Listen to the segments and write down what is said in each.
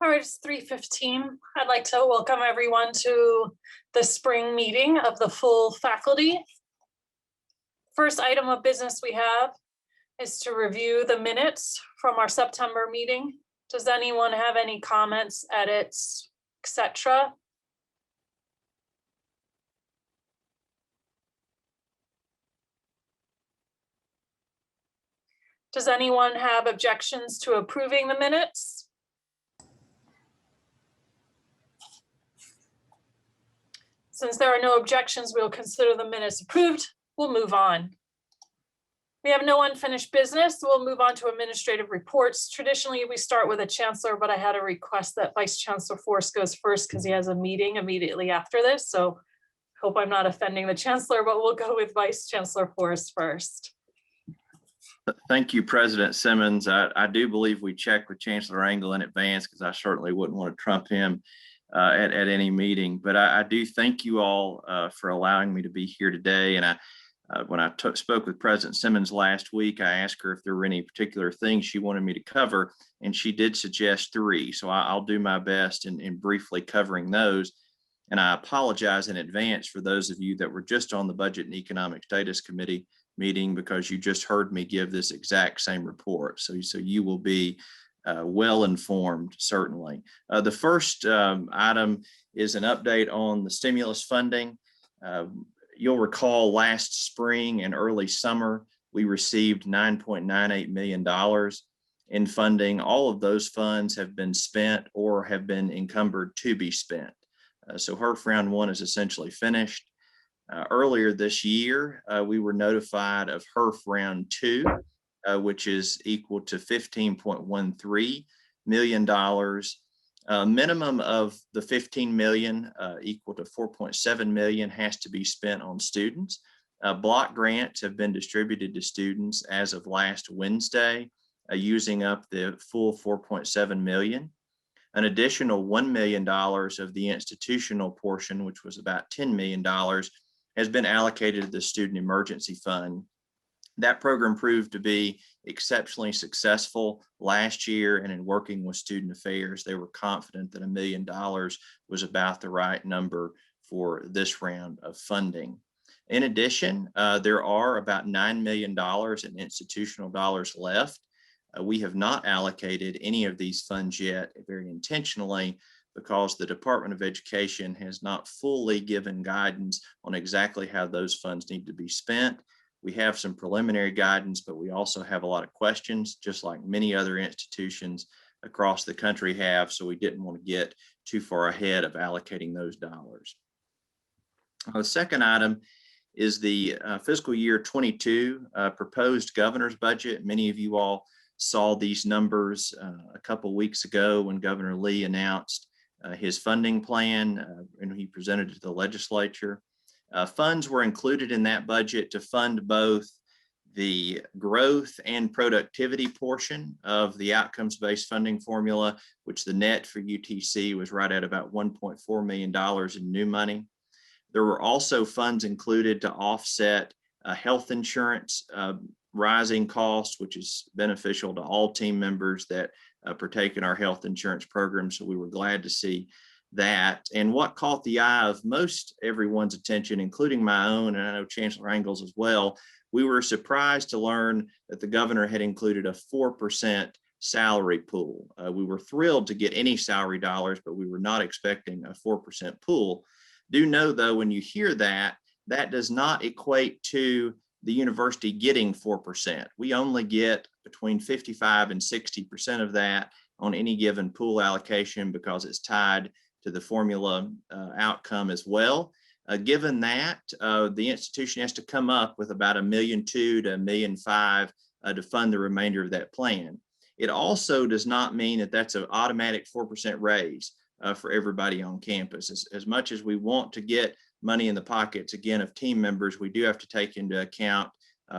All right, it's 3:15. I'd like to welcome everyone to the spring meeting of the full faculty. First item of business we have is to review the minutes from our September meeting. Does anyone have any comments, edits, etc.? Does anyone have objections to approving the minutes? Since there are no objections, we'll consider the minutes approved. We'll move on. We have no unfinished business. We'll move on to administrative reports. Traditionally, we start with a chancellor, but I had a request that Vice Chancellor Force goes first because he has a meeting immediately after this. So hope I'm not offending the chancellor, but we'll go with Vice Chancellor Force first. Thank you, President Simmons. I do believe we checked with Chancellor Angle in advance because I certainly wouldn't want to trump him at any meeting. But I do thank you all for allowing me to be here today. And when I spoke with President Simmons last week, I asked her if there were any particular things she wanted me to cover, and she did suggest 3. So I'll do my best in briefly covering those. And I apologize in advance for those of you that were just on the Budget and Economic Status Committee meeting, because you just heard me give this exact same report. So you will be well informed, certainly. The first item is an update on the stimulus funding. You'll recall last spring and early summer, we received $9.98 million in funding. All of those funds have been spent or have been encumbered to be spent. So HERF round 1 is essentially finished. Earlier this year, we were notified of HERF round 2, which is equal to $15.13 million. Minimum of the $15 million, equal to $4.7 million, has to be spent on students. Block grants have been distributed to students as of last Wednesday, using up the full $4.7 million. An additional $1 million of the institutional portion, which was about $10 million, has been allocated to the Student Emergency Fund. That program proved to be exceptionally successful last year, and in working with Student Affairs, they were confident that $1 million was about the right number for this round of funding. In addition, there are about $9 million in institutional dollars left. We have not allocated any of these funds yet, very intentionally, because the Department of Education has not fully given guidance on exactly how those funds need to be spent. We have some preliminary guidance, but we also have a lot of questions, just like many other institutions across the country have, so we didn't want to get too far ahead of allocating those dollars. The second item is the fiscal year 22 proposed governor's budget. Many of you all saw these numbers a couple weeks ago when Governor Lee announced his funding plan and he presented it to the legislature. Funds were included in that budget to fund both the growth and productivity portion of the outcomes-based funding formula, which the net for UTC was right at about $1.4 million in new money. There were also funds included to offset health insurance rising costs, which is beneficial to all team members that partake in our health insurance program. So we were glad to see that. And what caught the eye of most everyone's attention, including my own, and I know Chancellor Angle's as well, we were surprised to learn that the governor had included a 4% salary pool. We were thrilled to get any salary dollars, but we were not expecting a 4% pool. Do know though, when you hear that, that does not equate to the university getting 4%. We only get between 55 and 60% of that on any given pool allocation because it's tied to the formula outcome as well. Given that, the institution has to come up with about $1.2 million to $1.5 million to fund the remainder of that plan. It also does not mean that that's an automatic 4% raise for everybody on campus. As much as we want to get money in the pockets, again, of team members, we do have to take into account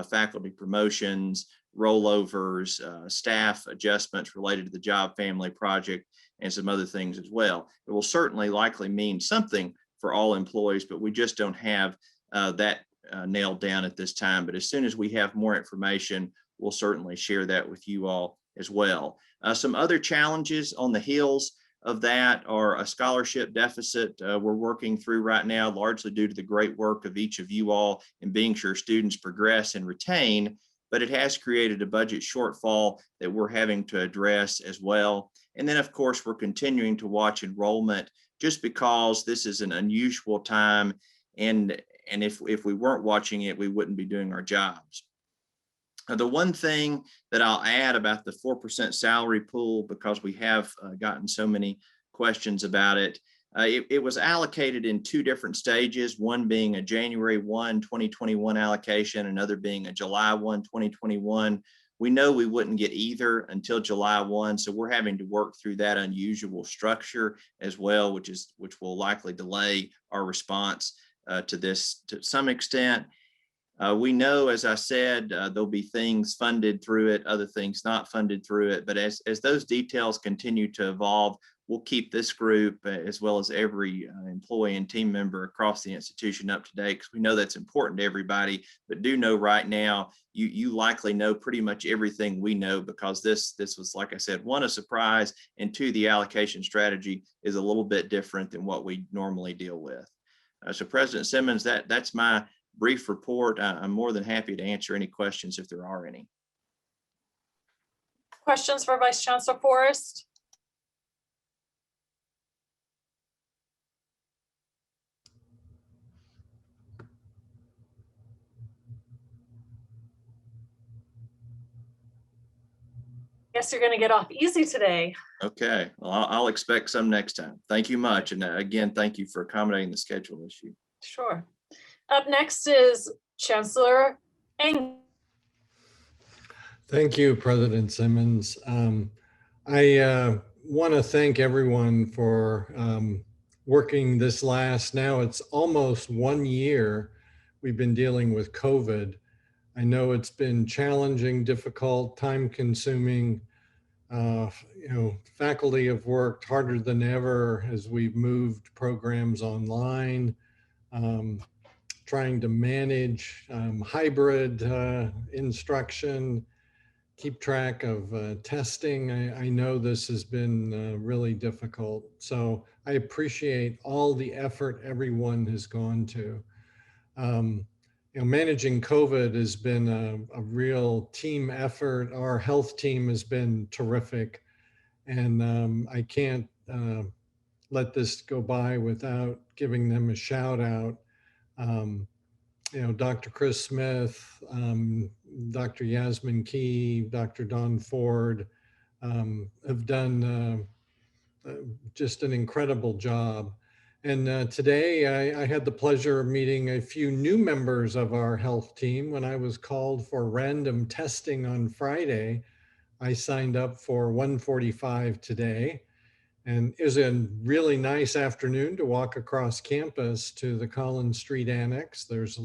faculty promotions, rollovers, staff adjustments related to the job family project, and some other things as well. It will certainly likely mean something for all employees, but we just don't have that nailed down at this time. But as soon as we have more information, we'll certainly share that with you all as well. Some other challenges on the Hills. of that are a scholarship deficit we're working through right now, largely due to the great work of each of you all in being sure students progress and retain, but it has created a budget shortfall that we're having to address as well. And then, of course, we're continuing to watch enrollment just because this is an unusual time. And if we weren't watching it, we wouldn't be doing our jobs. The one thing that I'll add about the 4% salary pool, because we have gotten so many questions about it, it was allocated in two different stages, one being a January 1, 2021 allocation, another being a July 1, 2021. We know we wouldn't get either until July 1, so we're having to work through that unusual structure as well, which will likely delay our response to this to some extent. We know, as I said, there'll be things funded through it, other things not funded through it. But as those details continue to evolve, we'll keep this group, as well as every employee and team member across the institution, up to date, because we know that's important to everybody. But do know right now, you likely know pretty much everything we know, because this was, like I said, one, a surprise, and two, the allocation strategy is a little bit different than what we normally deal with. So President Simmons, that's my brief report. I'm more than happy to answer any questions if there are any. Questions for Vice Chancellor Forrest? Guess you're going to get off easy today. Okay, well, I'll expect some next time. Thank you much. And again, thank you for accommodating the schedule issue. Sure. Up next is Chancellor Eng. Thank you, President Simmons. I want to thank everyone for working this now it's almost 1 year we've been dealing with COVID. I know it's been challenging, difficult, time consuming. Faculty have worked harder than ever as we've moved programs online, trying to manage hybrid instruction, keep track of testing. I know this has been really difficult. So I appreciate all the effort everyone has gone to. Managing COVID has been a real team effort. Our health team has been terrific. And I can't let this go by without giving them a shout out. Dr. Chris Smith, Dr. Yasmin Key, Dr. Don Ford have done just an incredible job. And today I had the pleasure of meeting a few new members of our health team. When I was called for random testing on Friday, I signed up for 1:45 today. And it was a really nice afternoon to walk across campus to the Collins Street Annex. There's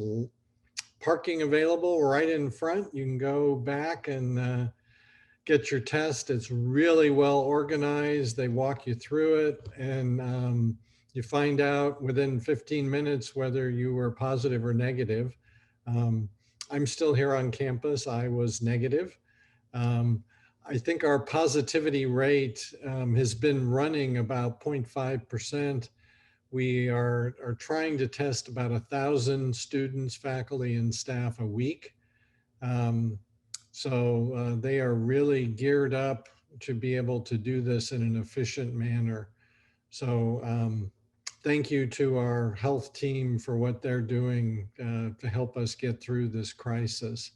parking available right in front. You can go back and get your test. It's really well organized. They walk you through it, and you find out within 15 minutes whether you were positive or negative. I'm still here on campus. I was negative. I think our positivity rate has been running about 0.5%. We are trying to test about 1,000 students, faculty, and staff a week. So they are really geared up to be able to do this in an efficient manner. So thank you to our health team for what they're doing to help us get through this crisis.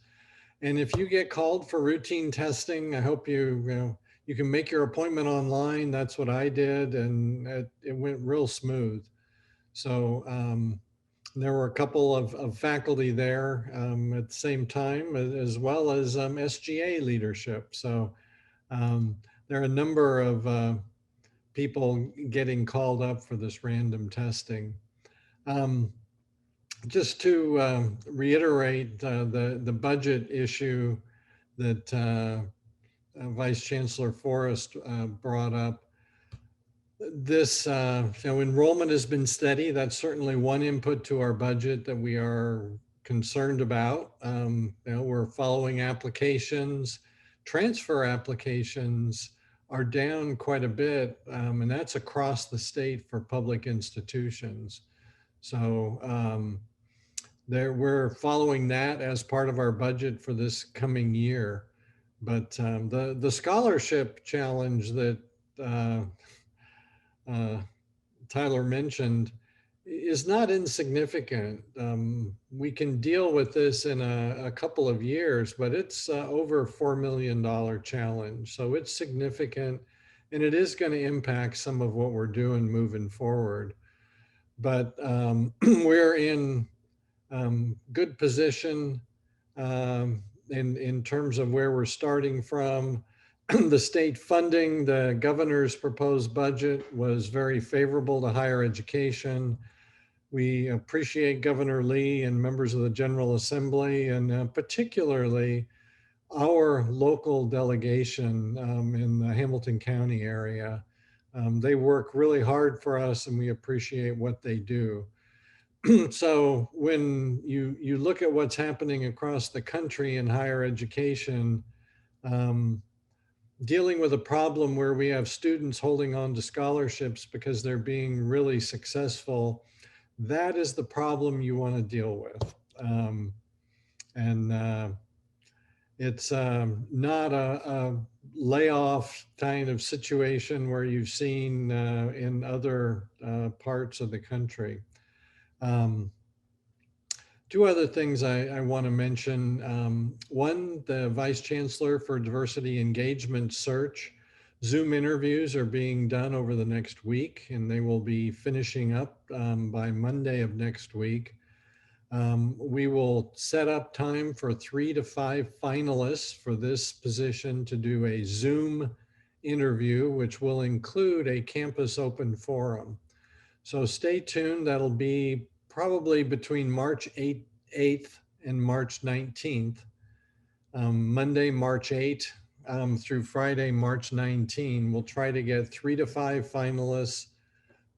And if you get called for routine testing, I hope you can make your appointment online. That's what I did, and it went real smooth. So there were a couple of faculty there at the same time, as well as SGA leadership. So there are a number of people getting called up for this random testing. Just to reiterate the budget issue that Vice Chancellor Forrest brought up, this enrollment has been steady. That's certainly one input to our budget that we are concerned about. We're following applications. Transfer applications are down quite a bit, and that's across the state for public institutions. So we're following that as part of our budget for this coming year. But the scholarship challenge that Tyler mentioned is not insignificant. We can deal with this in a couple of years, but it's over $4 million challenge. So it's significant, and it is going to impact some of what we're doing moving forward. But we're in good position in terms of where we're starting from. The state funding, the governor's proposed budget was very favorable to higher education. We appreciate Governor Lee and members of the General Assembly, and particularly our local delegation in the Hamilton County area. They work really hard for us, and we appreciate what they do. So when you look at what's happening across the country in higher education, dealing with a problem where we have students holding on to scholarships because they're being really successful, that is the problem you want to deal with. It's not a layoff kind of situation where you've seen in other parts of the country. Two other things I want to mention. One, the Vice Chancellor for Diversity Engagement Search. Zoom interviews are being done over the next week, and they will be finishing up by Monday of next week. We will set up time for 3 to 5 finalists for this position to do a Zoom interview, which will include a campus open forum. So stay tuned. That'll be probably between March 8th and March 19th. Monday, March 8th through Friday, March 19. We'll try to get 3 to 5 finalists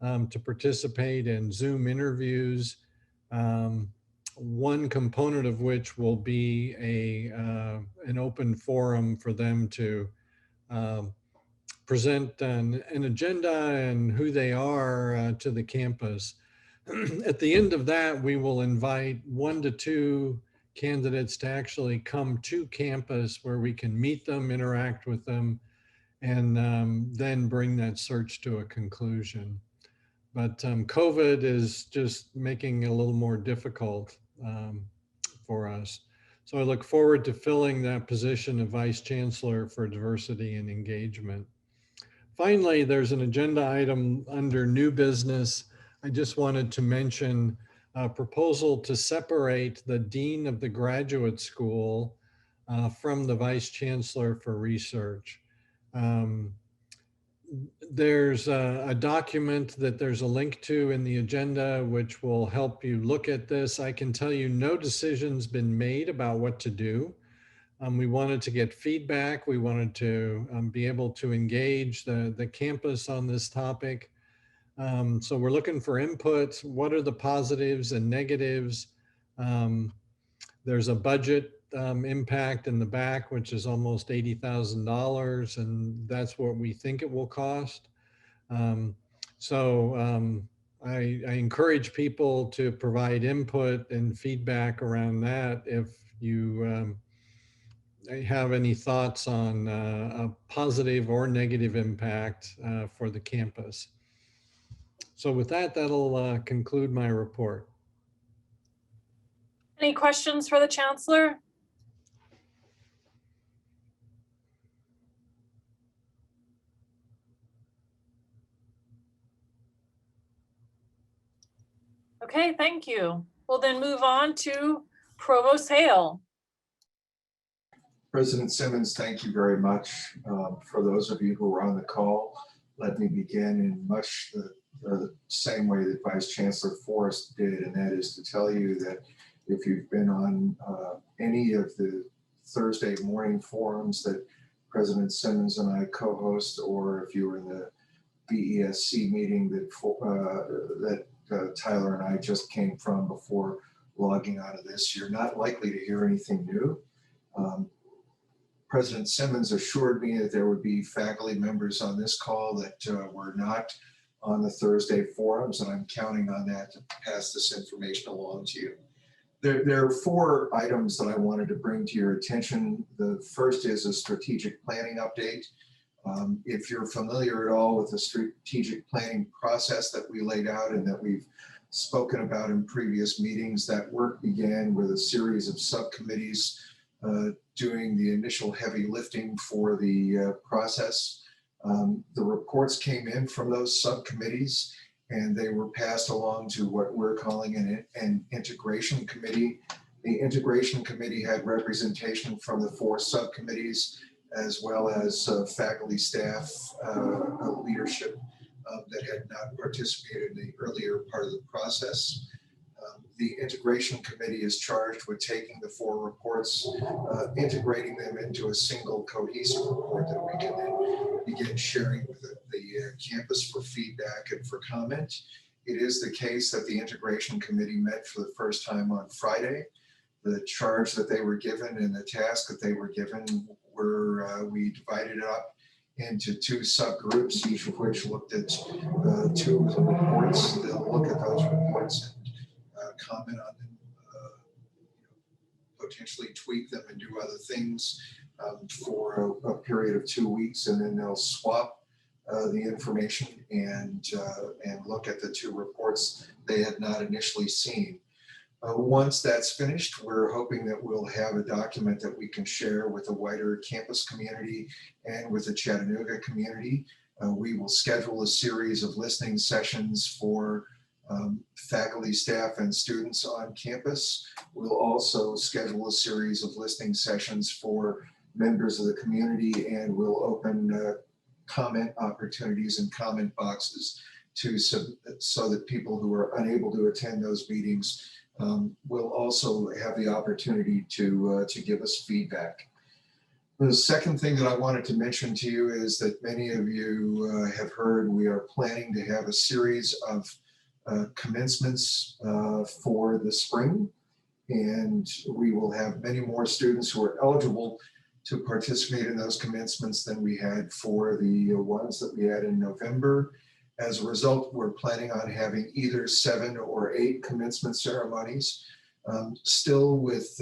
to participate in Zoom interviews. One component of which will be an open forum for them to present an agenda and who they are to the campus. At the end of that, we will invite 1 to 2 candidates to actually come to campus where we can meet them, interact with them, and then bring that search to a conclusion. But COVID is just making it a little more difficult for us. So I look forward to filling that position of Vice Chancellor for Diversity and Engagement. Finally, there's an agenda item under new business. I just wanted to mention a proposal to separate the Dean of the Graduate School from the Vice Chancellor for Research. There's a document that there's a link to in the agenda, which will help you look at this. I can tell you no decision's been made about what to do. We wanted to get feedback. We wanted to be able to engage the campus on this topic. So we're looking for input. What are the positives and negatives? There's a budget impact in the back, which is almost $80,000, and that's what we think it will cost. I encourage people to provide input and feedback around that if you have any thoughts on a positive or negative impact for the campus. So with that, that'll conclude my report. Any questions for the Chancellor? Okay, thank you. We'll then move on to Provost Hale. President Simmons, thank you very much. For those of you who are on the call, let me begin in much the same way that Vice Chancellor Forrest did, and that is to tell you that if you've been on any of the Thursday morning forums that President Simmons and I co-host, or if you were in the BESC meeting that Tyler and I just came from before logging out of this, you're not likely to hear anything new. President Simmons assured me that there would be faculty members on this call that were not on the Thursday forums, and I'm counting on that to pass this information along to you. There are 4 items that I wanted to bring to your attention. The first is a strategic planning update. If you're familiar at all with the strategic planning process that we laid out and that we've spoken about in previous meetings, that work began with a series of subcommittees doing the initial heavy lifting for the process. The reports came in from those subcommittees and they were passed along to what we're calling an integration committee. The integration committee had representation from the 4 subcommittees, as well as faculty, staff, leadership that had not participated in the earlier part of the process. The integration committee is charged with taking the 4 reports, integrating them into a single cohesive report that we can then begin sharing with the campus for feedback and for comment. It is the case that the integration committee met for the first time on Friday. The charge that they were given and the task that they were given were, we divided it up into 2 subgroups, each of which looked at 2 of the reports. They'll look at those reports and comment on them, potentially tweak them and do other things for a period of 2 weeks, and then they'll swap the information and look at the 2 reports they had not initially seen. Once that's finished, we're hoping that we'll have a document that we can share with the wider campus community and with the Chattanooga community. We will schedule a series of listening sessions for faculty, staff, and students on campus. We'll also schedule a series of listening sessions for members of the community, and we'll open comment opportunities and comment boxes so that people who are unable to attend those meetings will also have the opportunity to give us feedback. The second thing that I wanted to mention to you is that many of you have heard we are planning to have a series of commencements for the spring, and we will have many more students who are eligible to participate in those commencements than we had for the ones that we had in November. As a result, we're planning on having either 7 or 8 commencement ceremonies, still with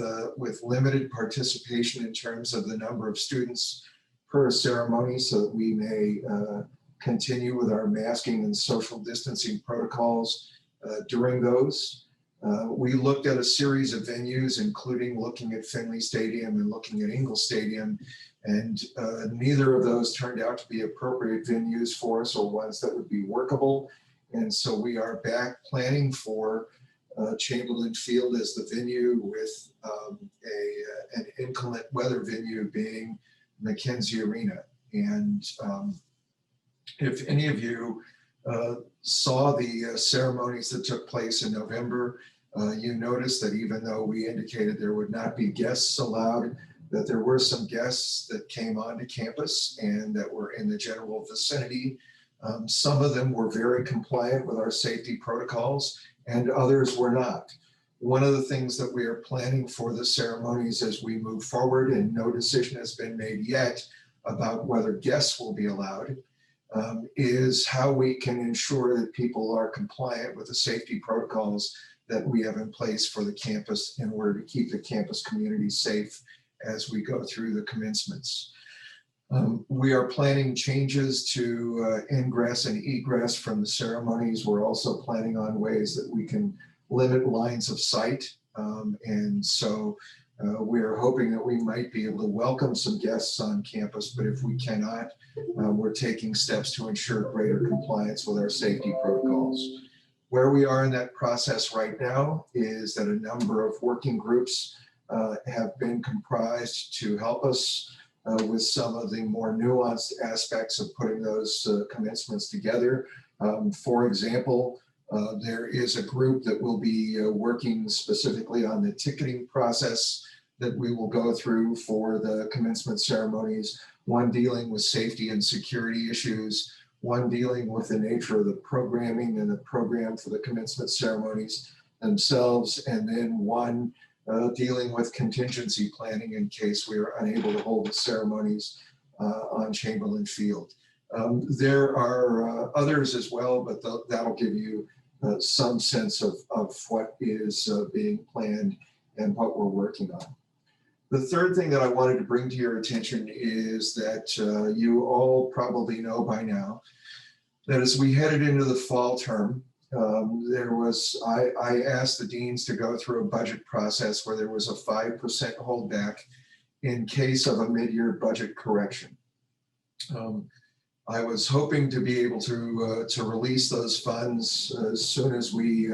limited participation in terms of the number of students per ceremony, so that we may continue with our masking and social distancing protocols during those. We looked at a series of venues, including looking at Finley Stadium and looking at Ingalls Stadium, and neither of those turned out to be appropriate venues for us or ones that would be workable. And so we are back planning for Chamberlain Field as the venue, with an inclement weather venue being McKenzie Arena. And if any of you saw the ceremonies that took place in November, you noticed that even though we indicated there would not be guests allowed, that there were some guests that came onto campus and that were in the general vicinity. Some of them were very compliant with our safety protocols and others were not. One of the things that we are planning for the ceremonies as we move forward, and no decision has been made yet about whether guests will be allowed, is how we can ensure that people are compliant with the safety protocols that we have in place for the campus in order to keep the campus community safe as we go through the commencements. We are planning changes to ingress and egress from the ceremonies. We're also planning on ways that we can limit lines of sight. And so we are hoping that we might be able to welcome some guests on campus, but if we cannot, we're taking steps to ensure greater compliance with our safety protocols. Where we are in that process right now is that a number of working groups have been comprised to help us with some of the more nuanced aspects of putting those commencements together. For example, there is a group that will be working specifically on the ticketing process that we will go through for the commencement ceremonies, one dealing with safety and security issues, one dealing with the nature of the programming and the program for the commencement ceremonies themselves, and then one dealing with contingency planning in case we are unable to hold the ceremonies on Chamberlain Field. There are others as well, but that'll give you some sense of what is being planned and what we're working on. The third thing that I wanted to bring to your attention is that you all probably know by now that as we headed into the fall term, I asked the deans to go through a budget process where there was a 5% holdback in case of a mid-year budget correction. I was hoping to be able to release those funds as soon as we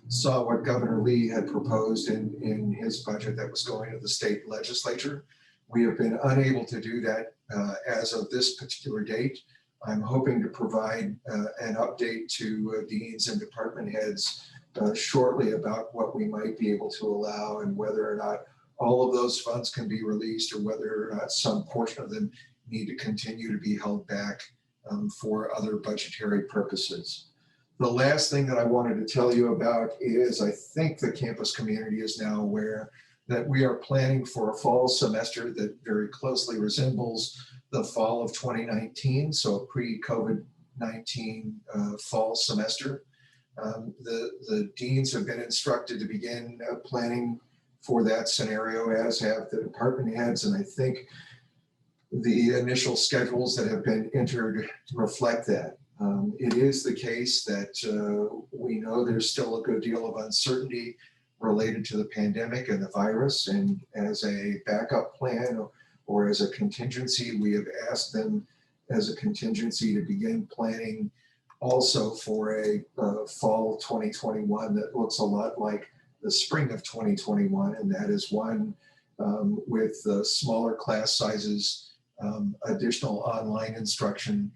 saw what Governor Lee had proposed in his budget that was going to the state legislature. We have been unable to do that as of this particular date. I'm hoping to provide an update to deans and department heads shortly about what we might be able to allow and whether or not all of those funds can be released or whether or not some portion of them need to continue to be held back for other budgetary purposes. The last thing that I wanted to tell you about is I think the campus community is now aware that we are planning for a fall semester that very closely resembles the fall of 2019, so a pre-COVID-19 fall semester. The deans have been instructed to begin planning for that scenario, as have the department heads, and I think the initial schedules that have been entered reflect that. It is the case that we know there's still a good deal of uncertainty related to the pandemic and the virus, and as a backup plan or as a contingency, we have asked them as a contingency to begin planning also for a fall 2021 that looks a lot like the spring of 2021, and that is one with smaller class sizes, additional online instruction,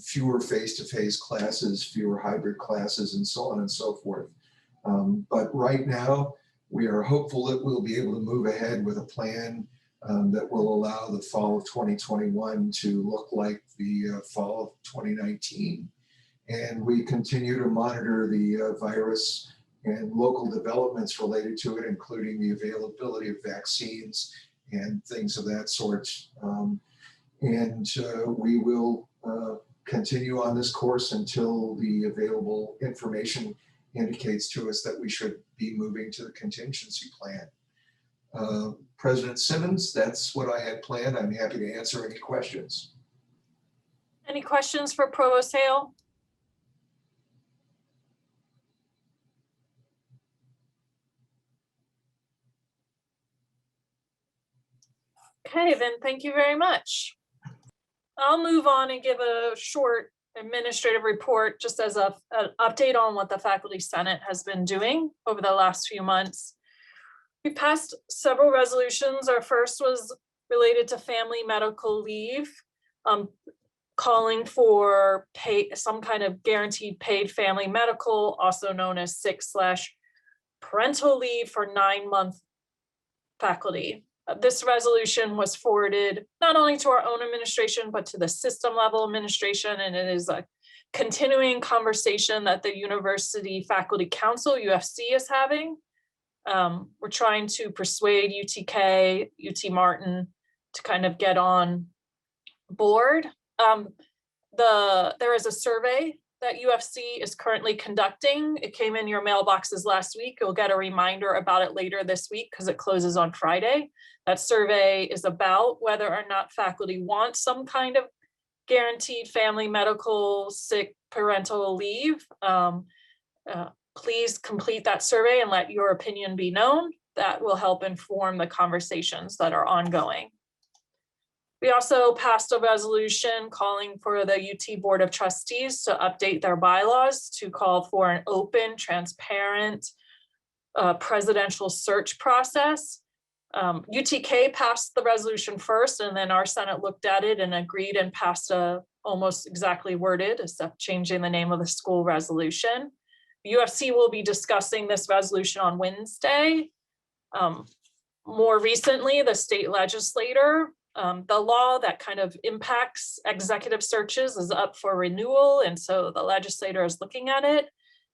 fewer face-to-face classes, fewer hybrid classes, and so on and so forth. But right now, we are hopeful that we'll be able to move ahead with a plan that will allow the fall of 2021 to look like the fall of 2019. And we continue to monitor the virus and local developments related to it, including the availability of vaccines and things of that sort. We will continue on this course until the available information indicates to us that we should be moving to the contingency plan. President Simmons, that's what I had planned. I'm happy to answer any questions. Any questions for Provost Hale? Okay, then thank you very much. I'll move on and give a short administrative report just as an update on what the Faculty Senate has been doing over the last few months. We passed several resolutions. Our first was related to family medical leave, calling for some kind of guaranteed paid family medical, also known as sick/parental leave for 9-month faculty. This resolution was forwarded not only to our own administration, but to the system level administration, and it is a continuing conversation that the University Faculty Council, UFC, is having. We're trying to persuade UTK, UT Martin to kind of get on board. There is a survey that UFC is currently conducting. It came in your mailboxes last week. You'll get a reminder about it later this week because it closes on Friday. That survey is about whether or not faculty want some kind of guaranteed family medical sick parental leave. Please complete that survey and let your opinion be known. That will help inform the conversations that are ongoing. We also passed a resolution calling for the UT Board of Trustees to update their bylaws to call for an open, transparent presidential search process. UTK passed the resolution first, and then our Senate looked at it and agreed and passed a almost exactly worded, except changing the name of the school resolution. UFC will be discussing this resolution on Wednesday. More recently, the state legislator, the law that kind of impacts executive searches is up for renewal, and so the legislator is looking at it.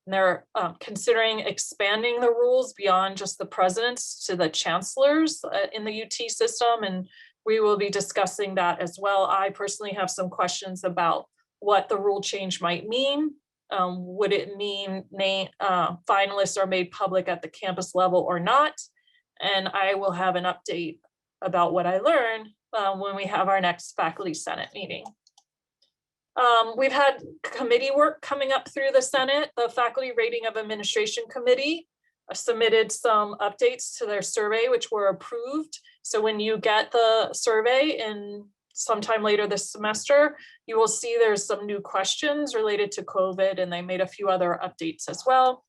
And they're considering expanding the rules beyond just the presidents to the chancellors in the UT system. And we will be discussing that as well. I personally have some questions about what the rule change might mean. Would it mean finalists are made public at the campus level or not? And I will have an update about what I learned when we have our next faculty senate meeting. We've had committee work coming up through the Senate. The Faculty Rating of Administration Committee submitted some updates to their survey, which were approved. So when you get the survey in sometime later this semester, you will see there's some new questions related to COVID, and they made a few other updates as well.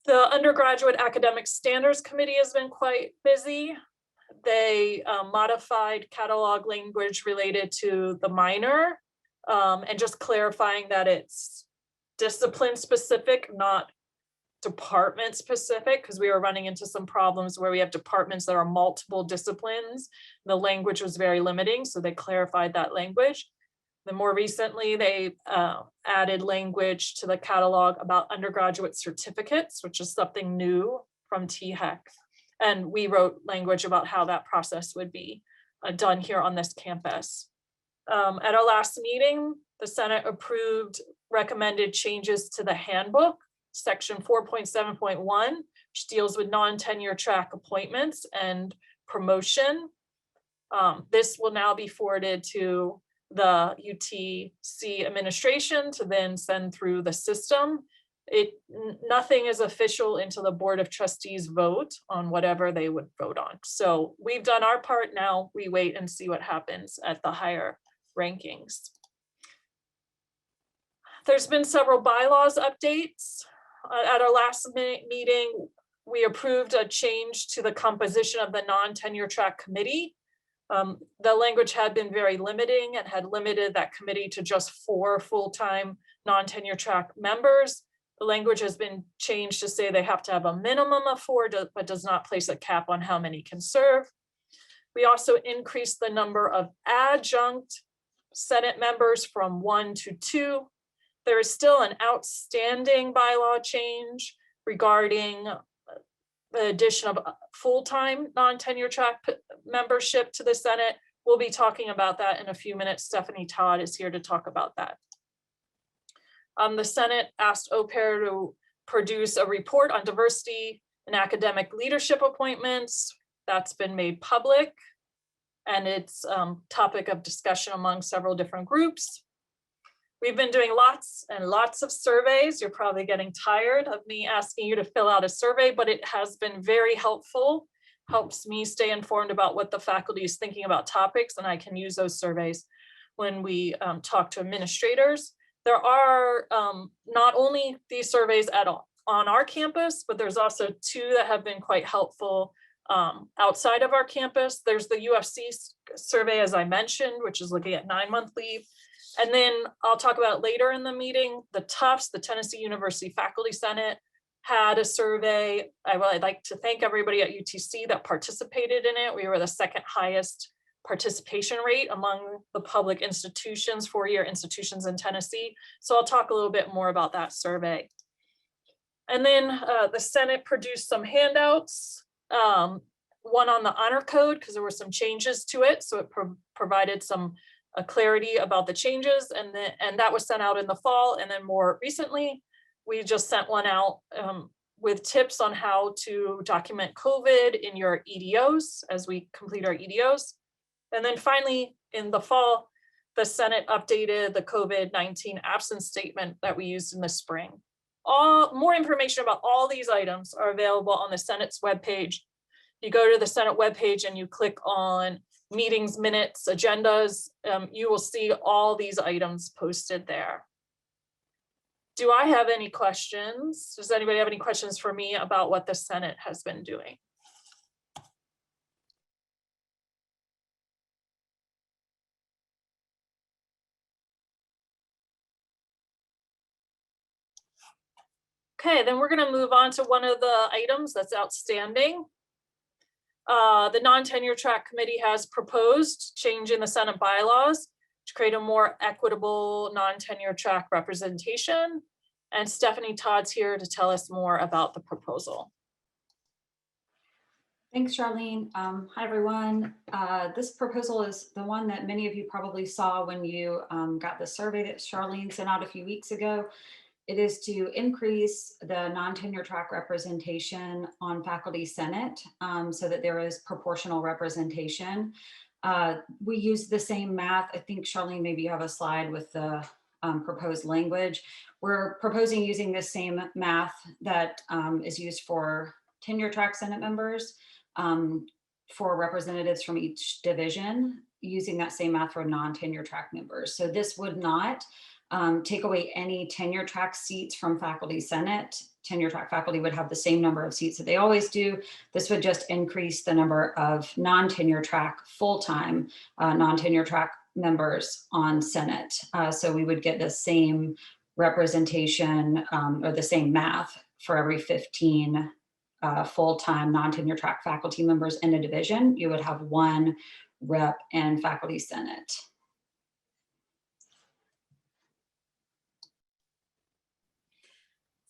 The Undergraduate Academic Standards Committee has been quite busy. They modified catalog language related to the minor, and just clarifying that it's discipline specific, not department specific, because we were running into some problems where we have departments that are multiple disciplines. The language was very limiting, so they clarified that language. Then more recently, they added language to the catalog about undergraduate certificates, which is something new from THEC. And we wrote language about how that process would be done here on this campus. At our last meeting, the Senate approved recommended changes to the handbook, section 4.7.1, which deals with non-tenure track appointments and promotion. This will now be forwarded to the UTC administration to then send through the system. Nothing is official until the Board of Trustees vote on whatever they would vote on. So we've done our part. Now we wait and see what happens at the higher rankings. There's been several bylaws updates. At our last meeting, we approved a change to the composition of the non-tenure track committee. The language had been very limiting and had limited that committee to just 4 full-time non-tenure track members. The language has been changed to say they have to have a minimum of 4, but does not place a cap on how many can serve. We also increased the number of adjunct Senate members from 1 to 2. There is still an outstanding bylaw change regarding the addition of full-time non-tenure track membership to the Senate. We'll be talking about that in a few minutes. Stephanie Todd is here to talk about that. The Senate asked OPER to produce a report on diversity and academic leadership appointments. That's been made public, and it's topic of discussion among several different groups. We've been doing lots and lots of surveys. You're probably getting tired of me asking you to fill out a survey, but it has been very helpful, helps me stay informed about what the faculty is thinking about topics, and I can use those surveys when we talk to administrators. There are not only these surveys on our campus, but there's also 2 that have been quite helpful outside of our campus. There's the UFC survey, as I mentioned, which is looking at 9-month leave. And then I'll talk about it later in the meeting. The Tufts, the Tennessee University Faculty Senate, had a survey. I'd like to thank everybody at UTC that participated in it. We were the 2nd highest participation rate among the public institutions, 4-year institutions in Tennessee. So I'll talk a little bit more about that survey. And then the Senate produced some handouts, one on the honor code, because there were some changes to it. So it provided some clarity about the changes, and that was sent out in the fall. And then more recently, we just sent one out with tips on how to document COVID in your EDOs as we complete our EDOs. And then finally, in the fall, the Senate updated the COVID-19 absence statement that we used in the spring. More information about all these items are available on the Senate's webpage. You go to the Senate webpage and you click on meetings, minutes, agendas, you will see all these items posted there. Do I have any questions? Does anybody have any questions for me about what the Senate has been doing? Okay, then we're going to move on to one of the items that's outstanding. The non-tenure track committee has proposed changing the Senate bylaws to create a more equitable non-tenure track representation. And Stephanie Todd's here to tell us more about the proposal. Thanks, Charlene. Hi, everyone. This proposal is the one that many of you probably saw when you got the survey that Charlene sent out a few weeks ago. It is to increase the non-tenure track representation on faculty senate so that there is proportional representation. We use the same math. I think, Charlene, maybe you have a slide with the proposed language. We're proposing using the same math that is used for tenure track senate members for representatives from each division, using that same math for non-tenure track members. So this would not take away any tenure track seats from faculty senate. Tenure track faculty would have the same number of seats that they always do. This would just increase the number of non-tenure track full-time non-tenure track members on Senate. So we would get the same representation or the same math for every 15 full-time non-tenure track faculty members in a division. You would have one rep and faculty senate.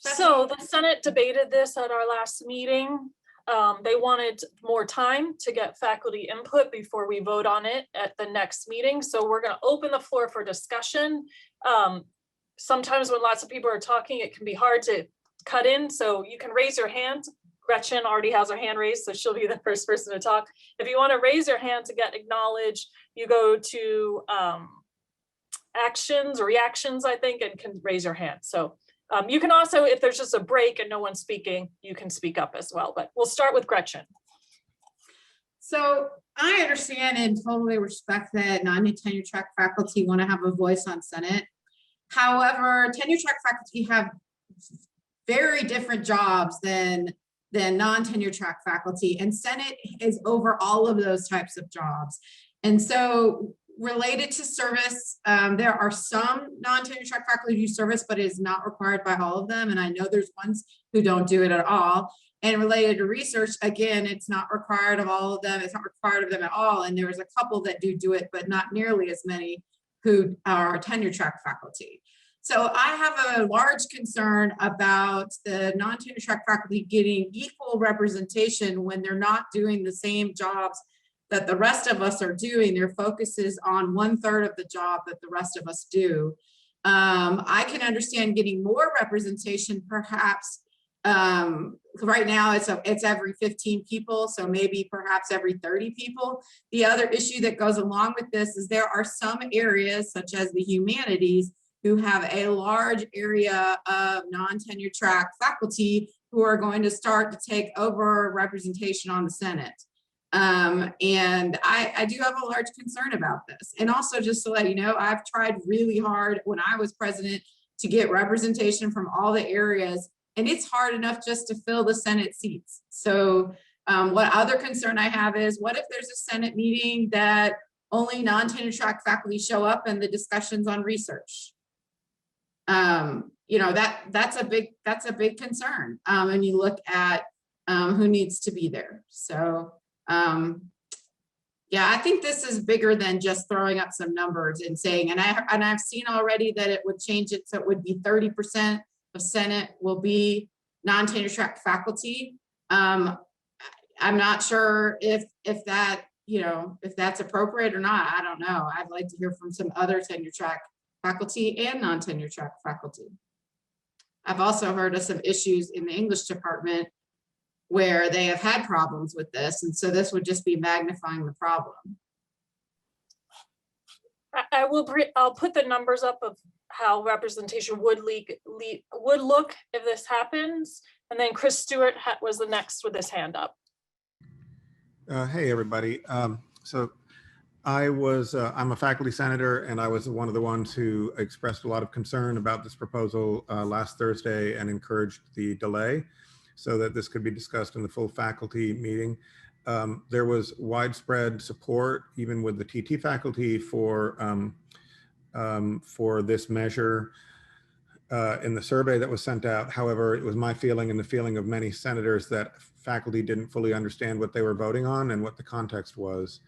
So the Senate debated this at our last meeting. They wanted more time to get faculty input before we vote on it at the next meeting. So we're going to open the floor for discussion. Sometimes when lots of people are talking, it can be hard to cut in. So you can raise your hand. Gretchen already has her hand raised, so she'll be the first person to talk. If you want to raise your hand to get acknowledged, you go to actions or reactions, I think, and can raise your hand. So you can also, if there's just a break and no one's speaking, you can speak up as well, but we'll start with Gretchen. So I understand and totally respect that non-tenure track faculty want to have a voice on Senate. However, tenure track faculty have very different jobs than non-tenure track faculty, and Senate is over all of those types of jobs. And so related to service, there are some non-tenure track faculty who do service, but it is not required by all of them. And I know there's ones who don't do it at all. And related to research, again, it's not required of all of them. It's not required of them at all. And there's a couple that do it, but not nearly as many who are tenure track faculty. So I have a large concern about the non-tenure track faculty getting equal representation when they're not doing the same jobs that the rest of us are doing. Their focus is on 1/3 of the job that the rest of us do. I can understand getting more representation, perhaps. Right now it's every 15 people, so maybe perhaps every 30 people. The other issue that goes along with this is there are some areas, such as the humanities, who have a large area of non-tenure track faculty who are going to start to take over representation on the Senate. And I do have a large concern about this. And also, just to let you know, I've tried really hard when I was president to get representation from all the areas, and it's hard enough just to fill the Senate seats. So what other concern I have is, what if there's a Senate meeting that only non-tenure track faculty show up and the discussions on research? You know, that's a big concern. And you look at who needs to be there. So yeah, I think this is bigger than just throwing up some numbers and saying, and I've seen already that it would change it, so it would be 30% of Senate will be non-tenure track faculty. I'm not sure if that, you know, if that's appropriate or not. I don't know. I'd like to hear from some other tenure track faculty and non-tenure track faculty. I've also heard of some issues in the English department where they have had problems with this, and so this would just be magnifying the problem. I'll put the numbers up of how representation would look if this happens, and then Chris Stewart was the next with his hand up. Hey everybody. So I'm a faculty senator, and I was one of the ones who expressed a lot of concern about this proposal last Thursday and encouraged the delay so that this could be discussed in the full faculty meeting. There was widespread support, even with the TT faculty, for this measure in the survey that was sent out. However, it was my feeling and the feeling of many senators that faculty didn't fully understand what they were voting on and what the context was.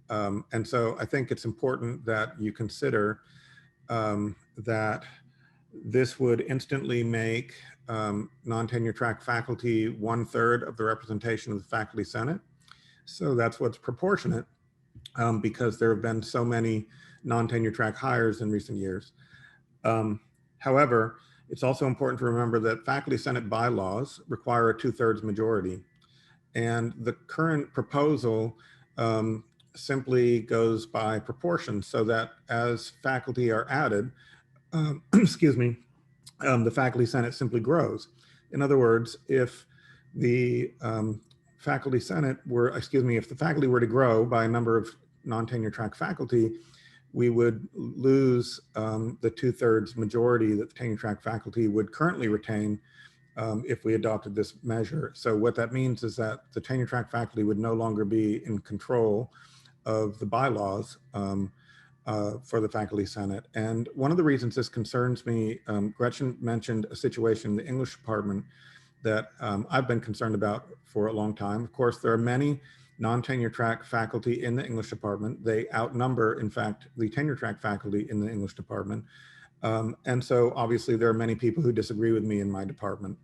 And so I think it's important that you consider that This would instantly make non-tenure track faculty 1/3 of the representation of the faculty senate. So that's what's proportionate because there have been so many non-tenure track hires in recent years. However, it's also important to remember that faculty senate bylaws require a 2/3 majority. And the current proposal simply goes by proportion, so that as faculty are added, excuse me, the faculty senate simply grows. In other words, if the faculty senate were, excuse me, if the faculty were to grow by a number of non-tenure track faculty, we would lose the 2/3 majority that the tenure track faculty would currently retain if we adopted this measure. So what that means is that the tenure track faculty would no longer be in control of the bylaws for the faculty senate. And one of the reasons this concerns me, Gretchen mentioned a situation in the English department that I've been concerned about for a long time. Of course, there are many non-tenure track faculty in the English department. They outnumber, in fact, the tenure track faculty in the English department. And so obviously there are many people who disagree with me in my department.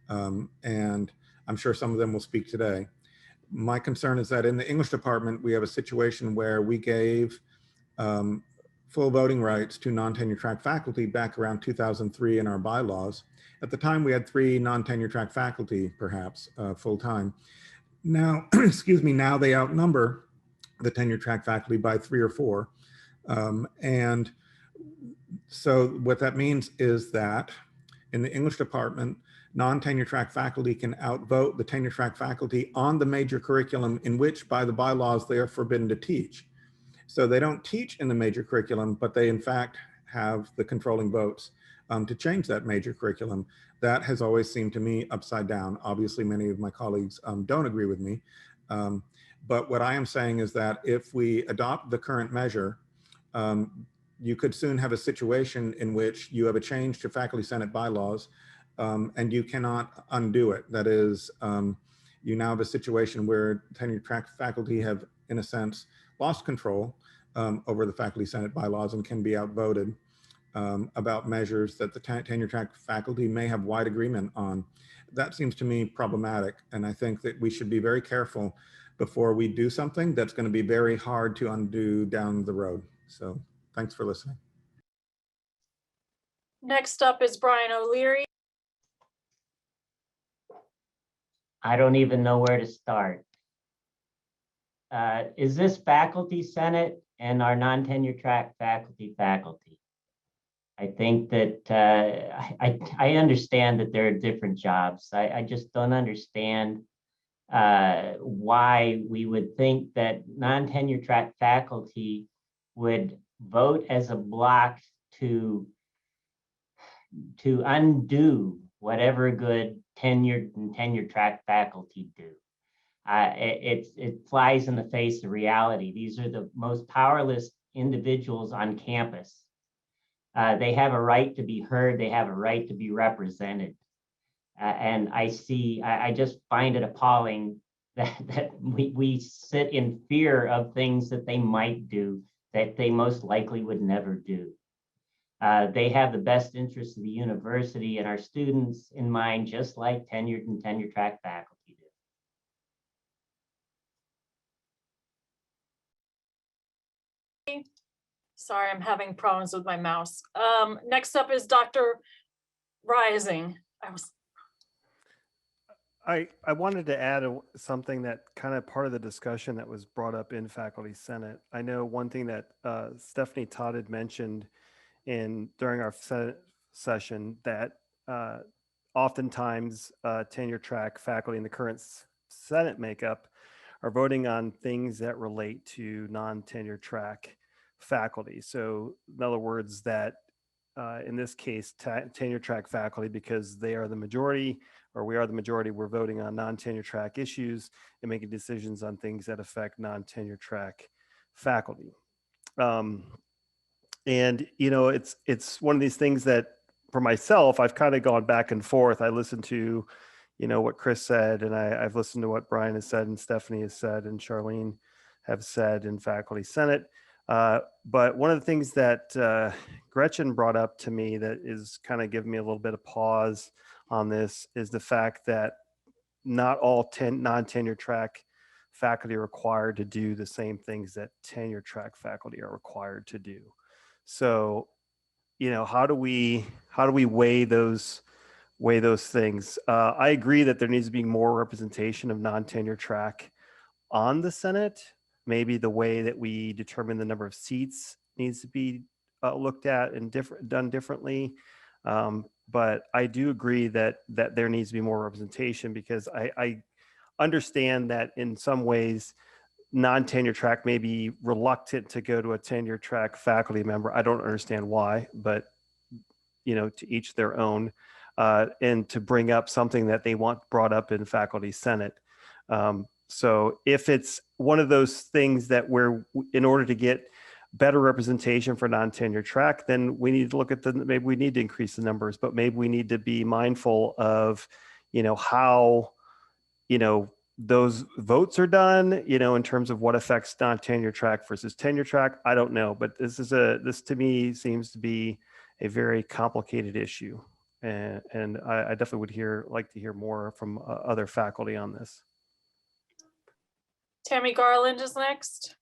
And I'm sure some of them will speak today. My concern is that in the English department, we have a situation where we gave full voting rights to non-tenure track faculty back around 2003 in our bylaws. At the time, we had 3 non-tenure track faculty, perhaps full time. Now, excuse me, now they outnumber the tenure track faculty by 3 or 4. And so what that means is that in the English department, non-tenure track faculty can outvote the tenure track faculty on the major curriculum in which by the bylaws they are forbidden to teach. So they don't teach in the major curriculum, but they in fact have the controlling votes to change that major curriculum. That has always seemed to me upside down. Obviously, many of my colleagues don't agree with me. But what I am saying is that if we adopt the current measure, you could soon have a situation in which you have a change to faculty senate bylaws and you cannot undo it. That is, you now have a situation where tenure track faculty have, in a sense, lost control over the faculty senate bylaws and can be outvoted about measures that the tenure track faculty may have wide agreement on. That seems to me problematic. And I think that we should be very careful before we do something that's going to be very hard to undo down the road. So thanks for listening. Next up is Brian O'Leary. I don't even know where to start. Is this faculty senate and our non-tenure track faculty? I think that I understand that there are different jobs. I just don't understand why we would think that non-tenure track faculty would vote as a block to undo whatever good tenured and tenure track faculty do. It flies in the face of reality. These are the most powerless individuals on campus. They have a right to be heard. They have a right to be represented. And I just find it appalling that we sit in fear of things that they might do that they most likely would never do. They have the best interests of the university and our students in mind, just like tenured and tenure track faculty do. Sorry, I'm having problems with my mouse. Next up is Dr. Rising. I wanted to add something that kind of part of the discussion that was brought up in Faculty Senate. I know one thing that Stephanie Todd had mentioned during our Senate session that oftentimes tenure track faculty in the current Senate makeup are voting on things that relate to non-tenure track faculty. So in other words, that in this case, tenure track faculty, because they are the majority, or we are the majority, we're voting on non-tenure track issues and making decisions on things that affect non-tenure track faculty. And you know, it's one of these things that for myself, I've kind of gone back and forth. I listened to, you know, what Chris said, and I've listened to what Brian has said and Stephanie has said and Charlene have said in Faculty Senate. But one of the things that Gretchen brought up to me that is kind of giving me a little bit of pause on this is the fact that not all non-tenure track faculty are required to do the same things that tenure track faculty are required to do. So, you know, how do we weigh those things? I agree that there needs to be more representation of non-tenure track on the Senate. Maybe the way that we determine the number of seats needs to be looked at and done differently. But I do agree that there needs to be more representation, because I understand that in some ways non-tenure track may be reluctant to go to a tenure track faculty member. I don't understand why, but you know, to each their own, and to bring up something that they want brought up in faculty senate. So if it's one of those things that in order to get better representation for non-tenure track, then we need to look at maybe we need to increase the numbers, but maybe we need to be mindful of, you know, how, you know, those votes are done, you know, in terms of what affects non-tenure track versus tenure track. I don't know, but this to me seems to be a very complicated issue. And I definitely would like to hear more from other faculty on this. Tammy Garland is next.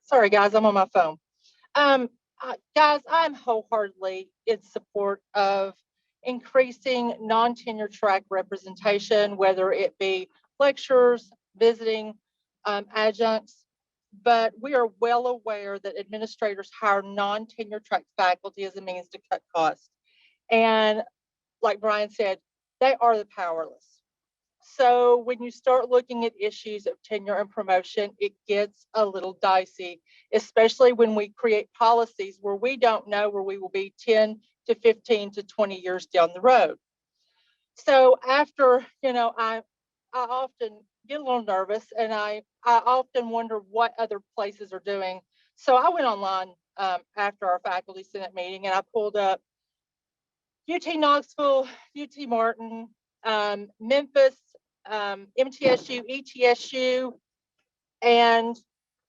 Sorry, guys, I'm on my phone. Guys, I'm wholeheartedly in support of increasing non-tenure track representation, whether it be lecturers, visiting, adjuncts. But we are well aware that administrators hire non-tenure track faculty as a means to cut costs. And like Brian said, they are the powerless. So when you start looking at issues of tenure and promotion, it gets a little dicey, especially when we create policies where we don't know where we will be 10 to 15 to 20 years down the road. So after, you know, I often get a little nervous, and I often wonder what other places are doing. So I went online after our faculty senate meeting, and I pulled up UT Knoxville, UT Martin, Memphis, MTSU, ETSU, and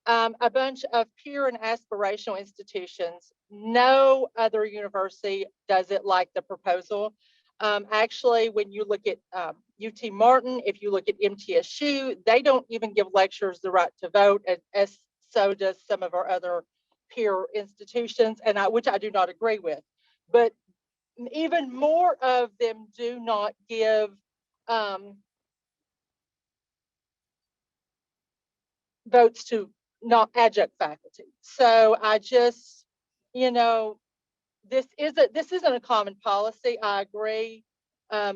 a bunch of peer and aspirational institutions. No other university does it like the proposal. Actually, when you look at UT Martin, if you look at MTSU, they don't even give lecturers the right to vote, as so does some of our other peer institutions, and which I do not agree with. But even more of them do not give votes to not adjunct faculty. So I just, you know, this isn't a common policy. I agree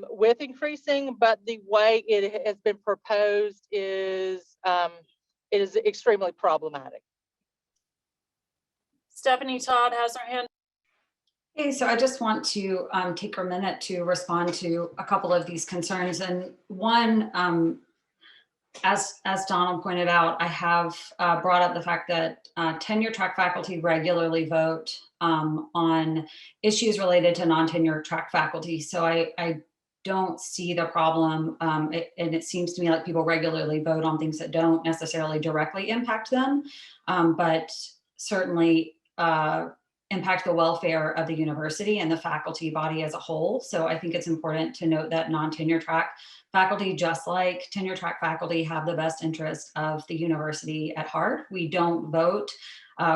with increasing, but the way it has been proposed is it is extremely problematic. Stephanie Todd has her hand. Hey, so I just want to take a minute to respond to a couple of these concerns. And one, as Donald pointed out, I have brought up the fact that tenure track faculty regularly vote on issues related to non-tenure track faculty. So I don't see the problem. And it seems to me like people regularly vote on things that don't necessarily directly impact them, but certainly impact the welfare of the university and the faculty body as a whole. So I think it's important to note that non-tenure track faculty, just like tenure track faculty, have the best interest of the university at heart. We don't vote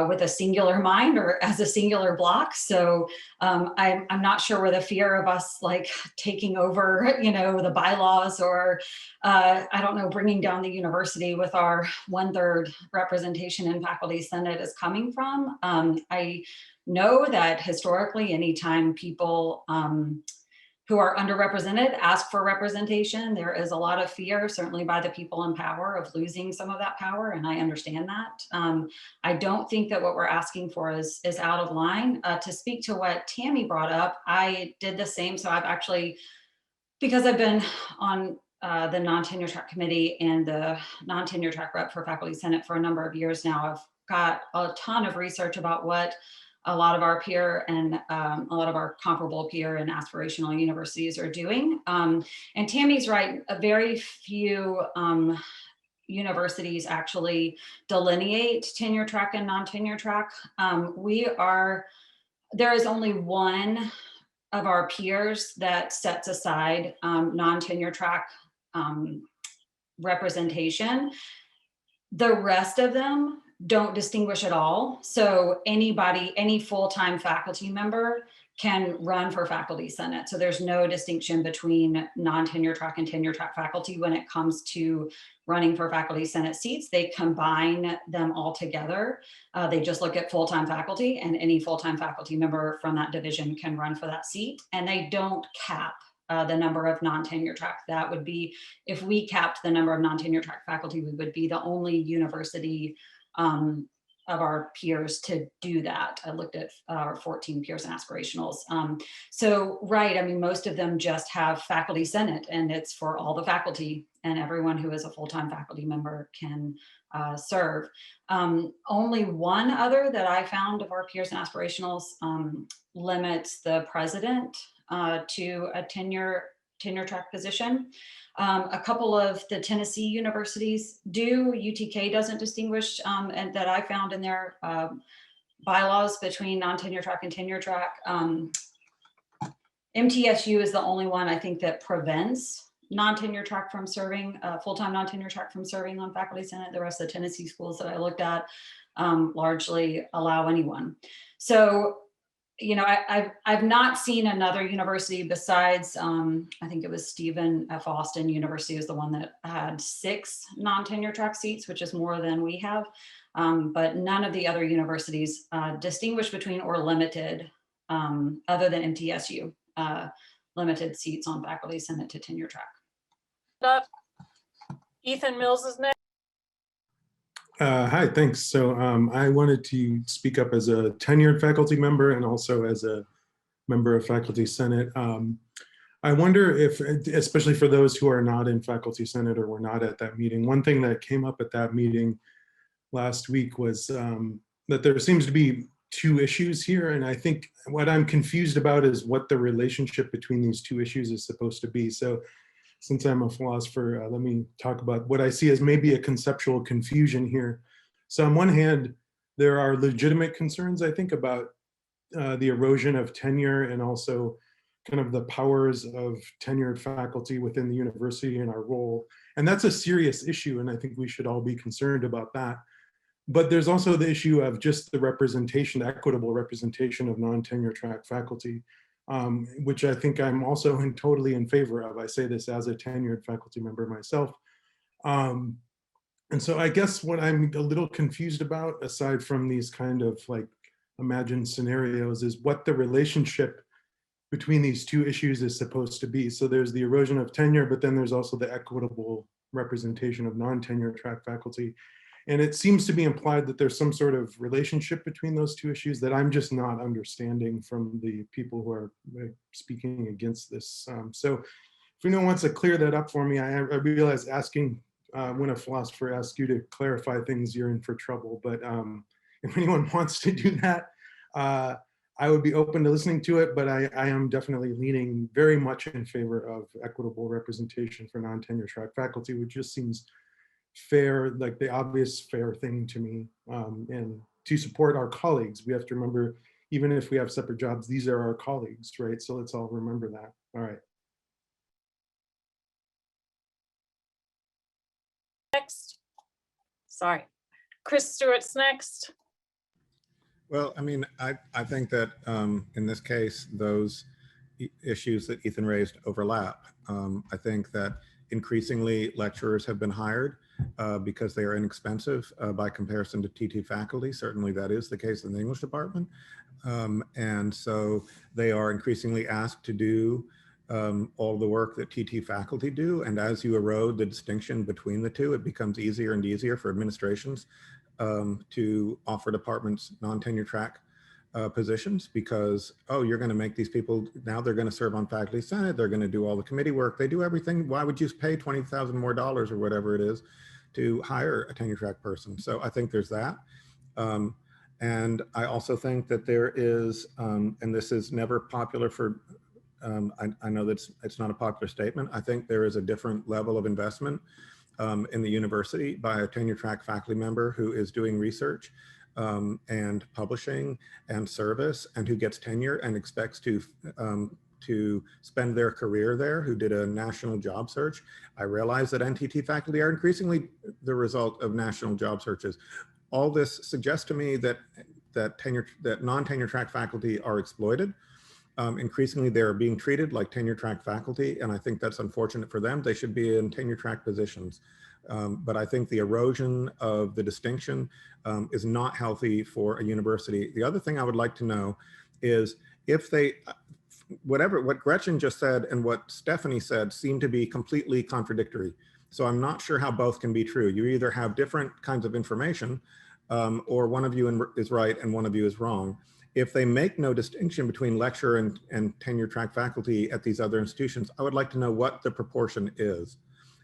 with a singular mind or as a singular block. So I'm not sure where the fear of us like taking over, you know, the bylaws or I don't know, bringing down the university with our 1/3 representation in faculty senate is coming from. I know that historically, anytime people who are underrepresented ask for representation, there is a lot of fear, certainly by the people in power, of losing some of that power, and I understand that. I don't think that what we're asking for is out of line. To speak to what Tammy brought up, I did the same. So I've actually, because I've been on the non-tenure track committee and the non-tenure track rep for faculty senate for a number of years now, I've got a ton of research about what a lot of our peer and a lot of our comparable peer and aspirational universities are doing. And Tammy's right, a very few universities actually delineate tenure track and non-tenure track. There is only one of our peers that sets aside non-tenure track representation. The rest of them don't distinguish at all. So any full-time faculty member can run for faculty senate. So there's no distinction between non-tenure track and tenure track faculty when it comes to running for faculty senate seats. They combine them all together. They just look at full-time faculty, and any full-time faculty member from that division can run for that seat. And they don't cap the number of non-tenure track. That would be, if we capped the number of non-tenure track faculty, we would be the only university of our peers to do that. I looked at our 14 peers and aspirationals. So, right, I mean, most of them just have faculty senate, and it's for all the faculty, and everyone who is a full-time faculty member can serve. Only one other that I found of our peers and aspirationals limits the president to a tenure track position. A couple of the Tennessee universities do. UTK doesn't distinguish, and that I found in their bylaws between non-tenure track and tenure track. MTSU is the only one I think that prevents non-tenure track from serving, full-time non-tenure track from serving on faculty senate. The rest of the Tennessee schools that I looked at largely allow anyone. So, you know, I've not seen another university besides, I think it was Stephen F. Austin University is the one that had 6 non-tenure track seats, which is more than we have. But none of the other universities distinguish between or limited, other than MTSU, limited seats on faculty senate to tenure track. Up. Ethan Mills is next. Hi, thanks. So I wanted to speak up as a tenured faculty member and also as a member of Faculty Senate. I wonder if, especially for those who are not in Faculty Senate or were not at that meeting, one thing that came up at that meeting last week was that there seems to be 2 issues here. And I think what I'm confused about is what the relationship between these 2 issues is supposed to be. So since I'm a philosopher, let me talk about what I see as maybe a conceptual confusion here. So on one hand, there are legitimate concerns, I think, about the erosion of tenure and also kind of the powers of tenured faculty within the university and our role. And that's a serious issue, and I think we should all be concerned about that. But there's also the issue of just the representation, equitable representation of non-tenure track faculty. Which I think I'm also totally in favor of. I say this as a tenured faculty member myself. And so I guess what I'm a little confused about, aside from these kind of like imagined scenarios, is what the relationship between these 2 issues is supposed to be. So there's the erosion of tenure, but then there's also the equitable representation of non-tenure track faculty. And it seems to be implied that there's some sort of relationship between those 2 issues that I'm just not understanding from the people who are speaking against this. So if anyone wants to clear that up for me, I realize asking, when a philosopher asks you to clarify things, you're in for trouble. But if anyone wants to do that, I would be open to listening to it, but I am definitely leaning very much in favor of equitable representation for non-tenure track faculty, which just seems fair, like the obvious fair thing to me, and to support our colleagues. We have to remember, even if we have separate jobs, these are our colleagues, right? So let's all remember that. All right. Next. Sorry. Chris Stewart's next. Well, I mean, I think that in this case, those issues that Ethan raised overlap. I think that increasingly lecturers have been hired because they are inexpensive by comparison to TT faculty. Certainly that is the case in the English department. And so they are increasingly asked to do all the work that TT faculty do. And as you erode the distinction between the 2, it becomes easier and easier for administrations to offer departments non-tenure track positions because, oh, you're going to make these people, now they're going to serve on faculty senate, they're going to do all the committee work, they do everything. Why would you pay $20,000 more or whatever it is to hire a tenure track person? So I think there's that. And I also think that there is, and this is never popular for, I know that it's not a popular statement, I think there is a different level of investment in the university by a tenure track faculty member who is doing research and publishing and service, and who gets tenure and expects to spend their career there, who did a national job search. I realize that NTT faculty are increasingly the result of national job searches. All this suggests to me that non-tenure track faculty are exploited. Increasingly, they're being treated like tenure track faculty, and I think that's unfortunate for them. They should be in tenure track positions. But I think the erosion of the distinction is not healthy for a university. The other thing I would like to know is if what Gretchen just said and what Stephanie said seem to be completely contradictory. So I'm not sure how both can be true. You either have different kinds of information or one of you is right and one of you is wrong. If they make no distinction between lecturer and tenure track faculty at these other institutions, I would like to know what the proportion is.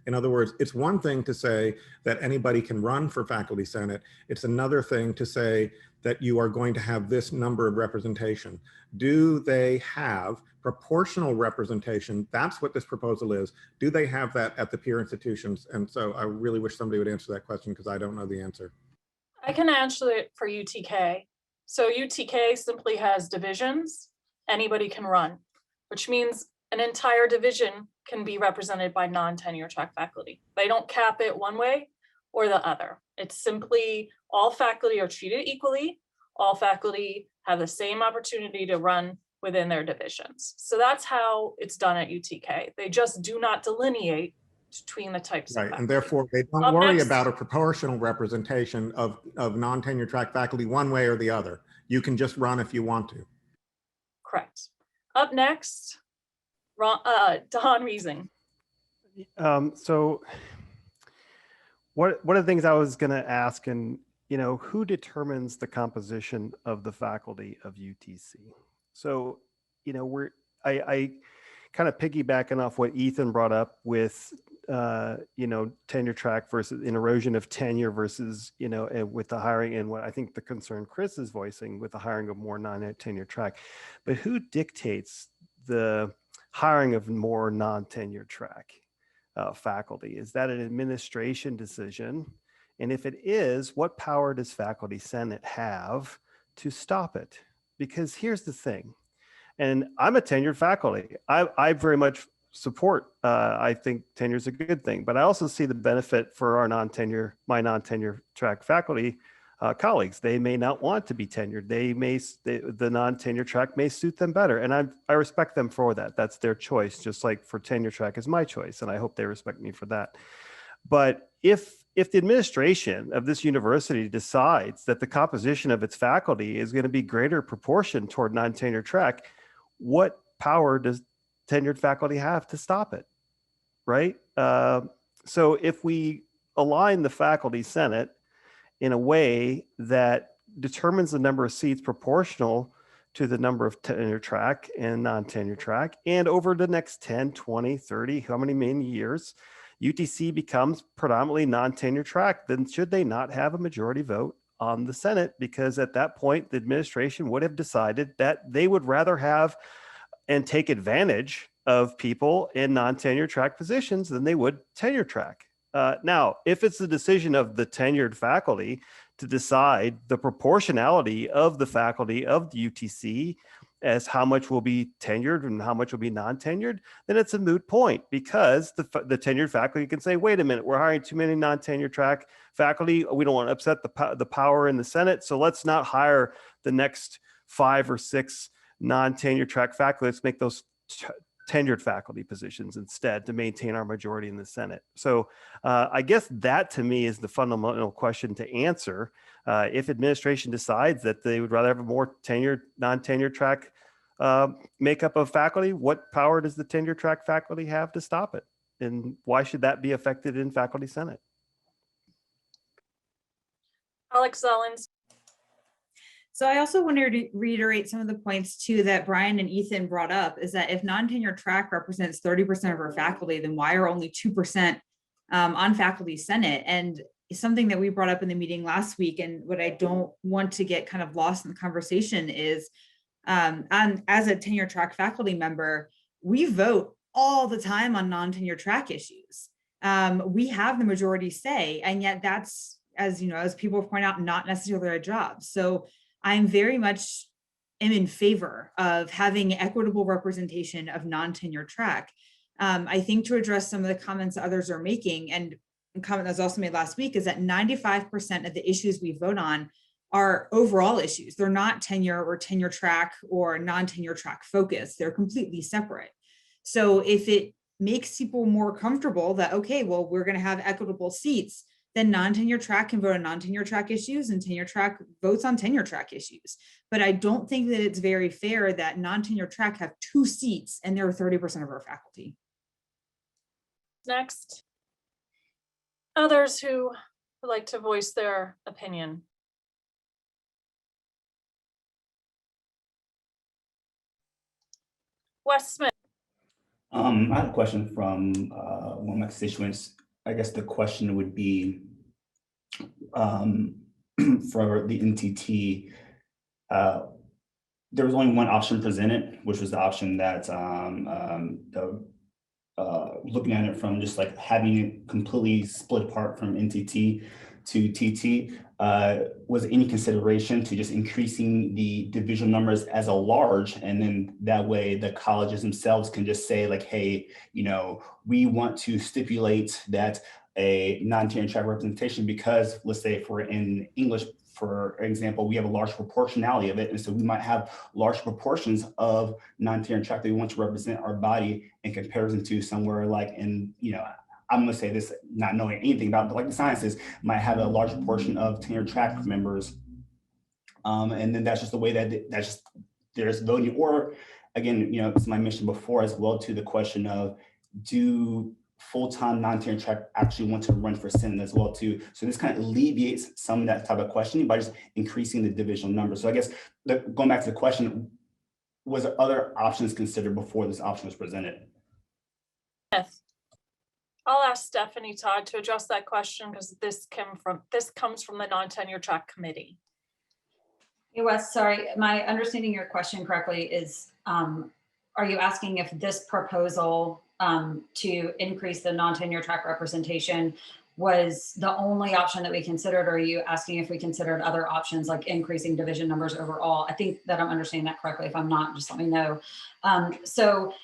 In other words, it's one thing to say that anybody can run for faculty senate. It's another thing to say that you are going to have this number of representation. Do they have proportional representation? That's what this proposal is. Do they have that at the peer institutions? And so I really wish somebody would answer that question because I don't know the answer. I can answer it for UTK. So UTK simply has divisions. Anybody can run, which means an entire division can be represented by non-tenure track faculty. They don't cap it one way or the other. It's simply all faculty are treated equally. All faculty have the same opportunity to run within their divisions. So that's how it's done at UTK. They just do not delineate between the types of Right, faculty. and therefore they don't Up worry next- about a proportional representation of non-tenure track faculty one way or the other. You can just run if you want to. Correct. Up next, Don Reesing. So one of the things I was going to ask, and who determines the composition of the faculty of UTC? So I kind of piggybacking off what Ethan brought up with tenure track versus an erosion of tenure versus with the hiring, and what I think the concern Chris is voicing with the hiring of more non-tenure track. But who dictates the hiring of more non-tenure track faculty? Is that an administration decision? And if it is, what power does Faculty Senate have to stop it? Because here's the thing, and I'm a tenured faculty. I very much support, I think tenure is a good thing, but I also see the benefit for our my non-tenure track faculty colleagues. They may not want to be tenured. The non-tenure track may suit them better. And I respect them for that. That's their choice, just like for tenure track is my choice. And I hope they respect me for that. But if the administration of this university decides that the composition of its faculty is going to be greater proportion toward non-tenure track, what power does tenured faculty have to stop it, right? So if we align the Faculty Senate in a way that determines the number of seats proportional to the number of tenure track and non-tenure track, and over the next 10, 20, 30, how many years, UTC becomes predominantly non-tenure track, then should they not have a majority vote on the Senate? Because at that point, the administration would have decided that they would rather have and take advantage of people in non-tenure track positions than they would tenure track. Now, if it's the decision of the tenured faculty to decide the proportionality of the faculty of the UTC as how much will be tenured and how much will be non-tenured, then it's a moot point, because the tenured faculty can say, wait a minute, we're hiring too many non-tenure track faculty. We don't want to upset the power in the Senate. So let's not hire the next 5 or 6 non-tenure track faculty. Let's make those tenured faculty positions instead to maintain our majority in the Senate. So I guess that to me is the fundamental question to answer. If administration decides that they would rather have a more tenured, non-tenure track makeup of faculty, what power does the tenure track faculty have to stop it? And why should that be affected in Faculty Senate? Alex Zellins. So I also wanted to reiterate some of the points too that Brian and Ethan brought up, is that if non-tenure track represents 30% of our faculty, then why are only 2% on Faculty Senate? And something that we brought up in the meeting last week, and what I don't want to get kind of lost in the conversation is, as a tenure track faculty member, we vote all the time on non-tenure track issues. we have the majority say, and yet that's, as you know, as people point out, not necessarily our job. So I'm very much am in favor of having equitable representation of non-tenure track. I think to address some of the comments others are making, and a comment that was also made last week, is that 95% of the issues we vote on are overall issues. They're not tenure or tenure track or non-tenure track focused. They're completely separate. So if it makes people more comfortable that, okay, well, we're going to have equitable seats, then non-tenure track can vote on non-tenure track issues and tenure track votes on tenure track issues. But I don't think that it's very fair that non-tenure track have 2 seats and they're 30% of our faculty. Next. Others who would like to voice their opinion. Wes Smith. I have a question from one of my constituents. I guess the question would be for the NTT, there was only one option presented, which was the option that looking at it from just like having it completely split apart from NTT to TT. Was any consideration to just increasing the division numbers as a large, and then that way the colleges themselves can just say like, hey, you know, we want to stipulate that a non-tenure track representation, because let's say if we're in English, for example, we have a large proportionality of it. And so we might have large proportions of non-tenure track that we want to represent our body in comparison to somewhere like in, you know, I'm going to say this not knowing anything about, but like the sciences might have a large proportion of tenure track members. And then that's just the way that there's voting. Or again, you know, as I mentioned before as well, to the question of, do full-time non-tenure track actually want to run for Senate as well too? So this kind of alleviates some of that type of questioning by just increasing the divisional number. So I guess going back to the question, was there other options considered before this option was presented? Yes. I'll ask Stephanie Todd to address that question, because this comes from the non-tenure track committee. Hey Wes, sorry, my understanding your question correctly is, are you asking if this proposal to increase the non-tenure track representation was the only option that we considered, or are you asking if we considered other options like increasing division numbers overall? I think that I'm understanding that correctly. If I'm not, just let me know. So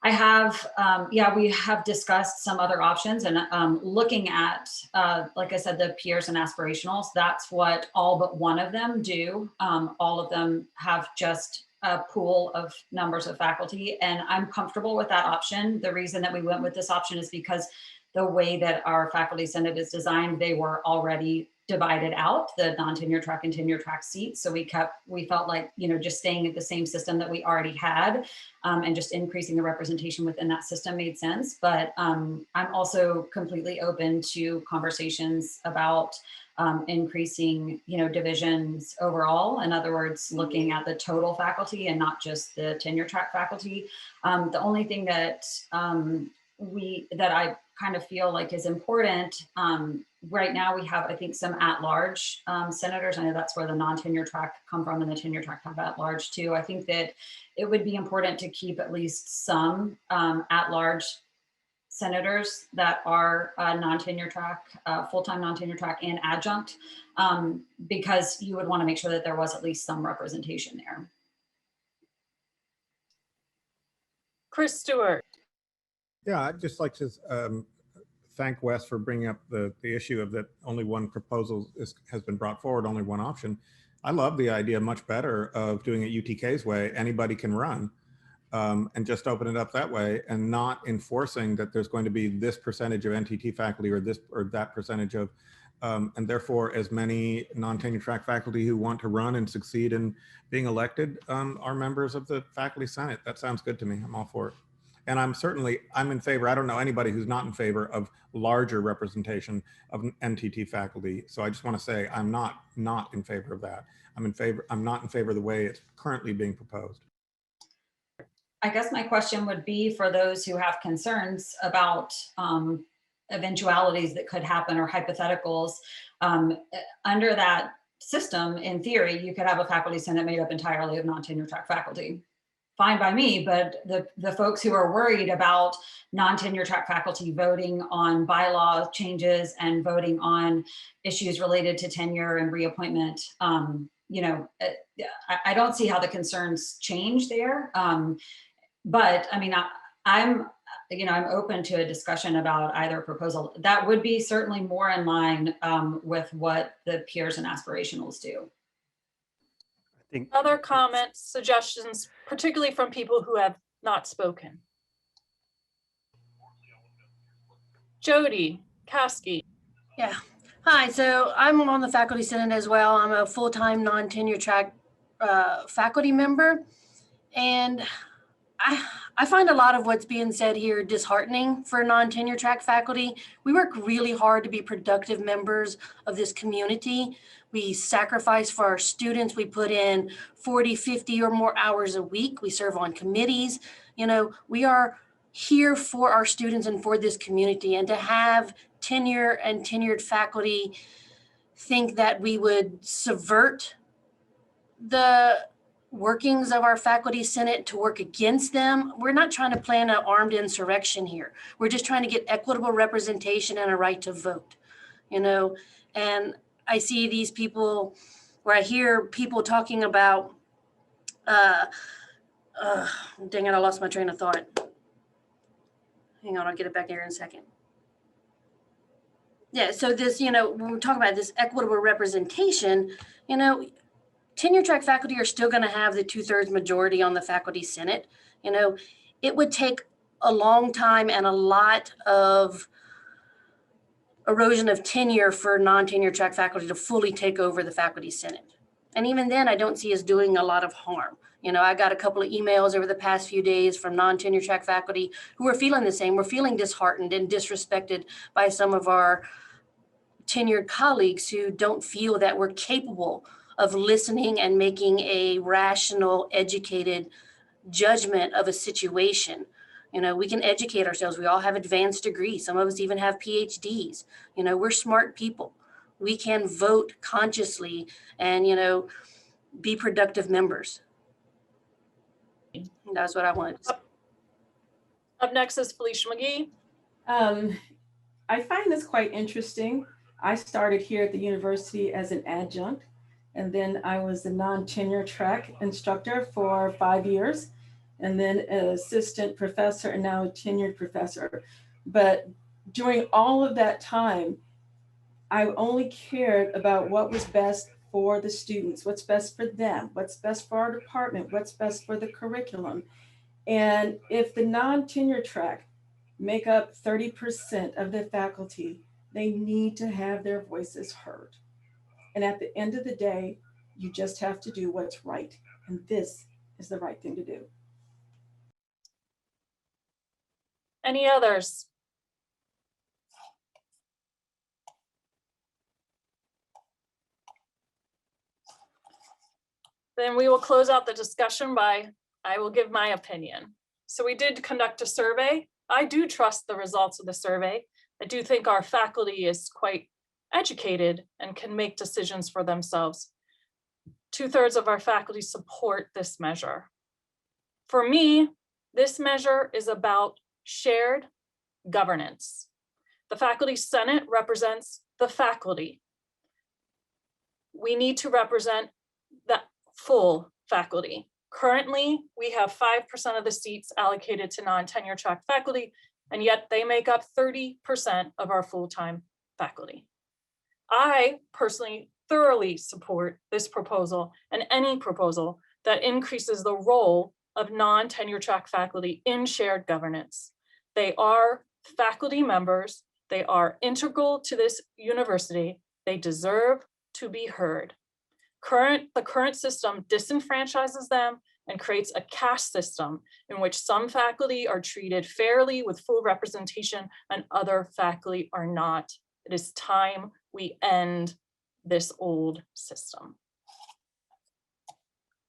I have, yeah, we have discussed some other options, and looking at, like I said, the peers and aspirationals, that's what all but one of them do. All of them have just a pool of numbers of faculty, and I'm comfortable with that option. The reason that we went with this option is because the way that our faculty senate is designed, they were already divided out, the non-tenure track and tenure track seats. So we felt like, you know, just staying at the same system that we already had and just increasing the representation within that system made sense. But I'm also completely open to conversations about increasing, you know, divisions overall. In other words, looking at the total faculty and not just the tenure track faculty. The only thing that I kind of feel like is important, right now we have, I think, some at-large senators. I know that's where the non-tenure track come from, and the tenure track have at-large too. I think that it would be important to keep at least some at-large senators that are non-tenure track, full-time non-tenure track and adjunct, because you would want to make sure that there was at least some representation there. Chris Stewart. Yeah, I'd just like to thank Wes for bringing up the issue of that only one proposal has been brought forward, only one option. I love the idea much better of doing it UTK's way. Anybody can run, and just open it up that way, and not enforcing that there's going to be this percentage of NTT faculty or this or that percentage of, and therefore as many non-tenure track faculty who want to run and succeed in being elected are members of the faculty senate. That sounds good to me. I'm all for it. And I'm in favor. I don't know anybody who's not in favor of larger representation of NTT faculty. So I just want to say I'm not in favor of that. I'm not in favor of the way it's currently being proposed. I guess my question would be for those who have concerns about eventualities that could happen or hypotheticals. Under that system, in theory, you could have a faculty senate made up entirely of non-tenure track faculty. fine by me, but the folks who are worried about non-tenure track faculty voting on bylaw changes and voting on issues related to tenure and reappointment, you know, I don't see how the concerns change there. But I mean, I'm open to a discussion about either proposal. That would be certainly more in line with what the peers and aspirationals do. I think Other comments, suggestions, particularly from people who have not spoken? Jody Caskey. Yeah. Hi, so I'm on the faculty senate as well. I'm a full-time non-tenure track faculty member. And I find a lot of what's being said here disheartening for non-tenure track faculty. We work really hard to be productive members of this community. We sacrifice for our students. We put in 40, 50 or more hours a week. We serve on committees. You know, we are here for our students and for this community. And to have tenure and tenured faculty think that we would subvert the workings of our faculty senate to work against them. We're not trying to plan an armed insurrection here. We're just trying to get equitable representation and a right to vote, you know. And I see these people, where I hear people talking about, dang it, I lost my train of thought. Hang on, I'll get it back here in a second. Yeah, so this, you know, when we're talking about this equitable representation, you know, tenure track faculty are still going to have the 2/3 majority on the faculty senate. You know, it would take a long time and a lot of erosion of tenure for non-tenure track faculty to fully take over the faculty senate. And even then, I don't see us doing a lot of harm. You know, I got a couple of emails over the past few days from non-tenure track faculty who are feeling the same. We're feeling disheartened and disrespected by some of our tenured colleagues who don't feel that we're capable of listening and making a rational, educated judgment of a situation. You know, we can educate ourselves. We all have advanced degrees. Some of us even have PhDs. You know, we're smart people. We can vote consciously and, you know, be productive members. That's what I wanted to say. Up next is Felicia McGee. I find this quite interesting. I started here at the university as an adjunct, and then I was a non-tenure track instructor for 5 years, and then an assistant professor and now a tenured professor. But during all of that time, I only cared about what was best for the students, what's best for them, what's best for our department, what's best for the curriculum. And if the non-tenure track make up 30% of the faculty, they need to have their voices heard. And at the end of the day, you just have to do what's right. And this is the right thing to do. Any others? Then we will close out the discussion by, I will give my opinion. So we did conduct a survey. I do trust the results of the survey. I do think our faculty is quite educated and can make decisions for themselves. 2/3 of our faculty support this measure. For me, this measure is about shared governance. The Faculty Senate represents the faculty. We need to represent the full faculty. Currently, we have 5% of the seats allocated to non-tenure track faculty, and yet they make up 30% of our full-time faculty. I personally thoroughly support this proposal and any proposal that increases the role of non-tenure track faculty in shared governance. They are faculty members. They are integral to this university. They deserve to be heard. The current system disenfranchises them and creates a caste system in which some faculty are treated fairly with full representation and other faculty are not. It is time we end this old system.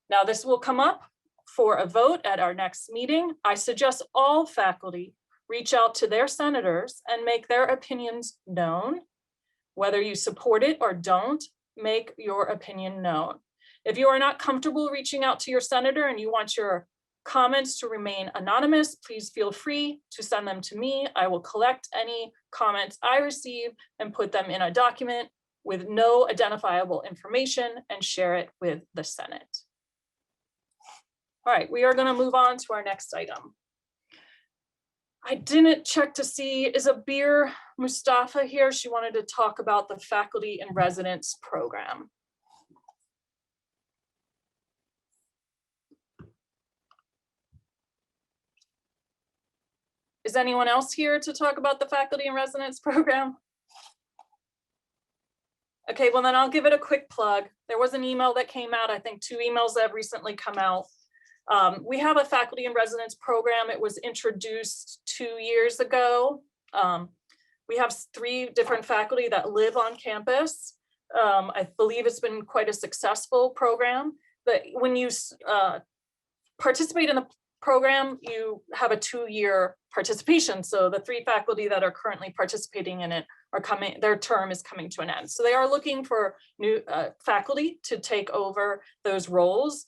Now, this will come up for a vote at our next meeting. I suggest all faculty reach out to their senators and make their opinions known. Whether you support it or don't, make your opinion known. If you are not comfortable reaching out to your senator and you want your comments to remain anonymous, please feel free to send them to me. I will collect any comments I receive and put them in a document with no identifiable information and share it with the Senate. All right, we are going to move on to our next item. I didn't check to see, is Abir Mustafa here? She wanted to talk about the faculty and residence program. Is anyone else here to talk about the faculty and residence program? Okay, well then I'll give it a quick plug. There was an email that came out, I think 2 emails that have recently come out. We have a faculty and residence program. It was introduced 2 years ago. We have 3 different faculty that live on campus. I believe it's been quite a successful program. But when you participate in the program, you have a 2-year participation. So the 3 faculty that are currently participating in it are coming, their term is coming to an end. So they are looking for new faculty to take over those roles.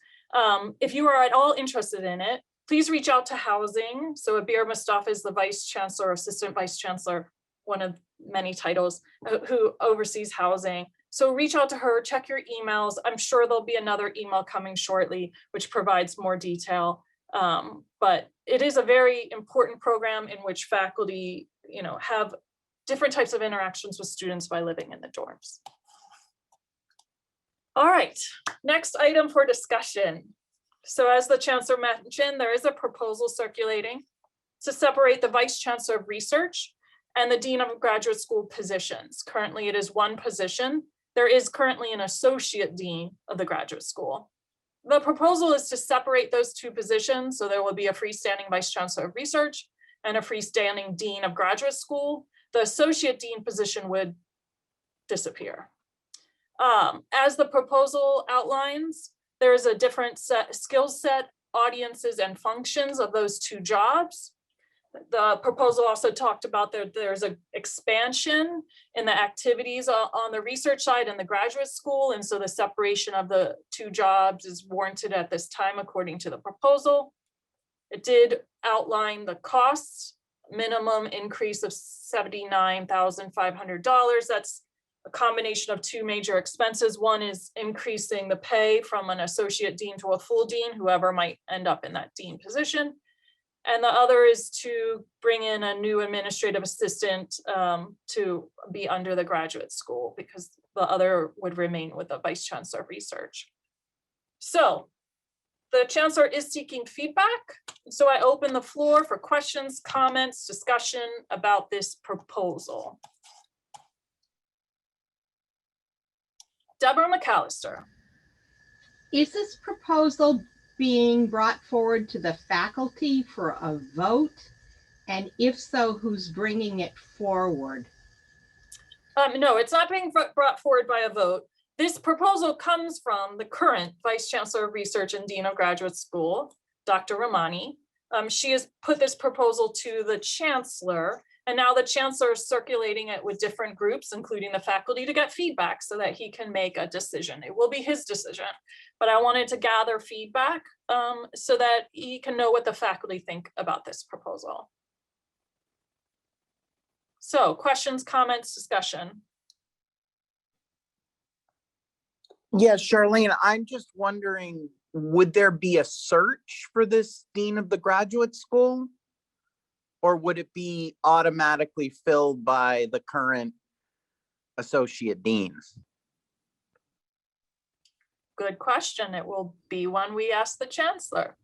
If you are at all interested in it, please reach out to housing. So Abir Mustafa is the Vice Chancellor, Assistant Vice Chancellor, one of many titles, who oversees housing. So reach out to her, check your emails. I'm sure there'll be another email coming shortly, which provides more detail. But it is a very important program in which faculty, have different types of interactions with students by living in the dorms. All right, next item for discussion. So as the Chancellor mentioned, there is a proposal circulating to separate the Vice Chancellor of Research and the Dean of Graduate School positions. Currently, it is 1 position. There is currently an Associate Dean of the Graduate School. The proposal is to separate those 2 positions, so there will be a freestanding Vice Chancellor of Research and a freestanding Dean of Graduate School. The Associate Dean position would disappear. As the proposal outlines, there is a different skill set, audiences, and functions of those 2 jobs. The proposal also talked about there's an expansion in the activities on the research side and the graduate school, and so the separation of the 2 jobs is warranted at this time according to the proposal. It did outline the costs, minimum increase of $79,500. That's a combination of 2 major expenses. One is increasing the pay from an associate dean to a full dean, whoever might end up in that dean position. And the other is to bring in a new administrative assistant to be under the graduate school, because the other would remain with the Vice Chancellor of Research. So the Chancellor is seeking feedback. So I open the floor for questions, comments, discussion about this proposal. Deborah McAllister. Is this proposal being brought forward to the faculty for a vote? And if so, who's bringing it forward? No, it's not being brought forward by a vote. This proposal comes from the current Vice Chancellor of Research and Dean of Graduate School, Dr. Ramani. She has put this proposal to the Chancellor, and now the Chancellor is circulating it with different groups, including the faculty, to get feedback so that he can make a decision. It will be his decision, but I wanted to gather feedback so that he can know what the faculty think about this proposal. So questions, comments, discussion. Yeah, Charlene, I'm just wondering, would there be a search for this Dean of the Graduate School? Or would it be automatically filled by the current Associate Dean? Good question. It will be one we ask the Chancellor.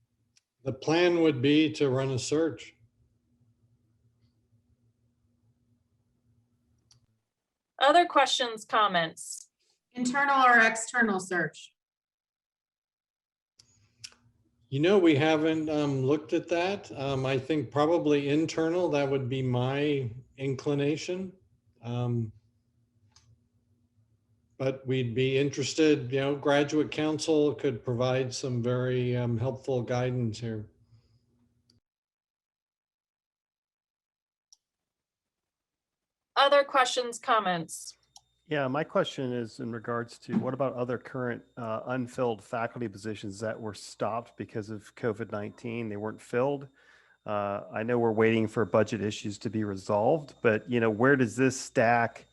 The plan would be to run a search. Other questions, comments? Internal or external search? We haven't looked at that. I think probably internal, that would be my inclination. But we'd be interested, graduate council could provide some very helpful guidance here. Other questions, comments? Yeah, my question is in regards to what about other current unfilled faculty positions that were stopped because of COVID-19? They weren't filled. I know we're waiting for budget issues to be resolved, but where does this stack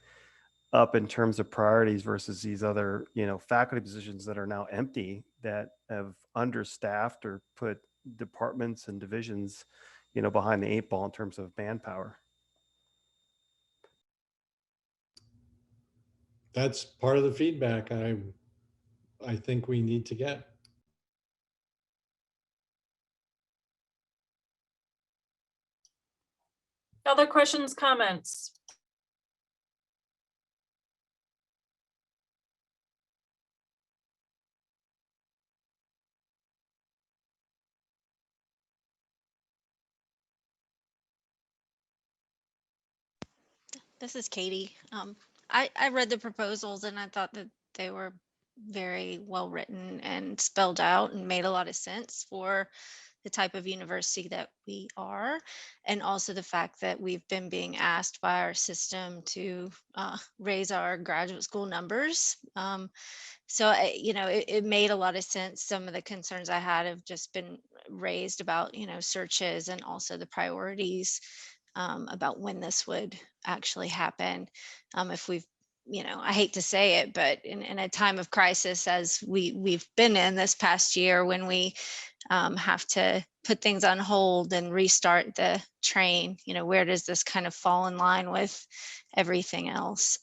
up in terms of priorities versus these other, faculty positions that are now empty that have understaffed or put departments and divisions, behind the eight ball in terms of manpower? That's part of the feedback I think we need to get. Other questions, comments? This is Katie. I read the proposals and I thought that they were very well written and spelled out and made a lot of sense for the type of university that we are, and also the fact that we've been being asked by our system to raise our graduate school numbers. So it made a lot of sense. Some of the concerns I had have just been raised about searches and also the priorities about when this would actually happen. If we've I hate to say it, but in a time of crisis as we've been in this past year, when we have to put things on hold and restart the train, where does this kind of fall in line with everything else?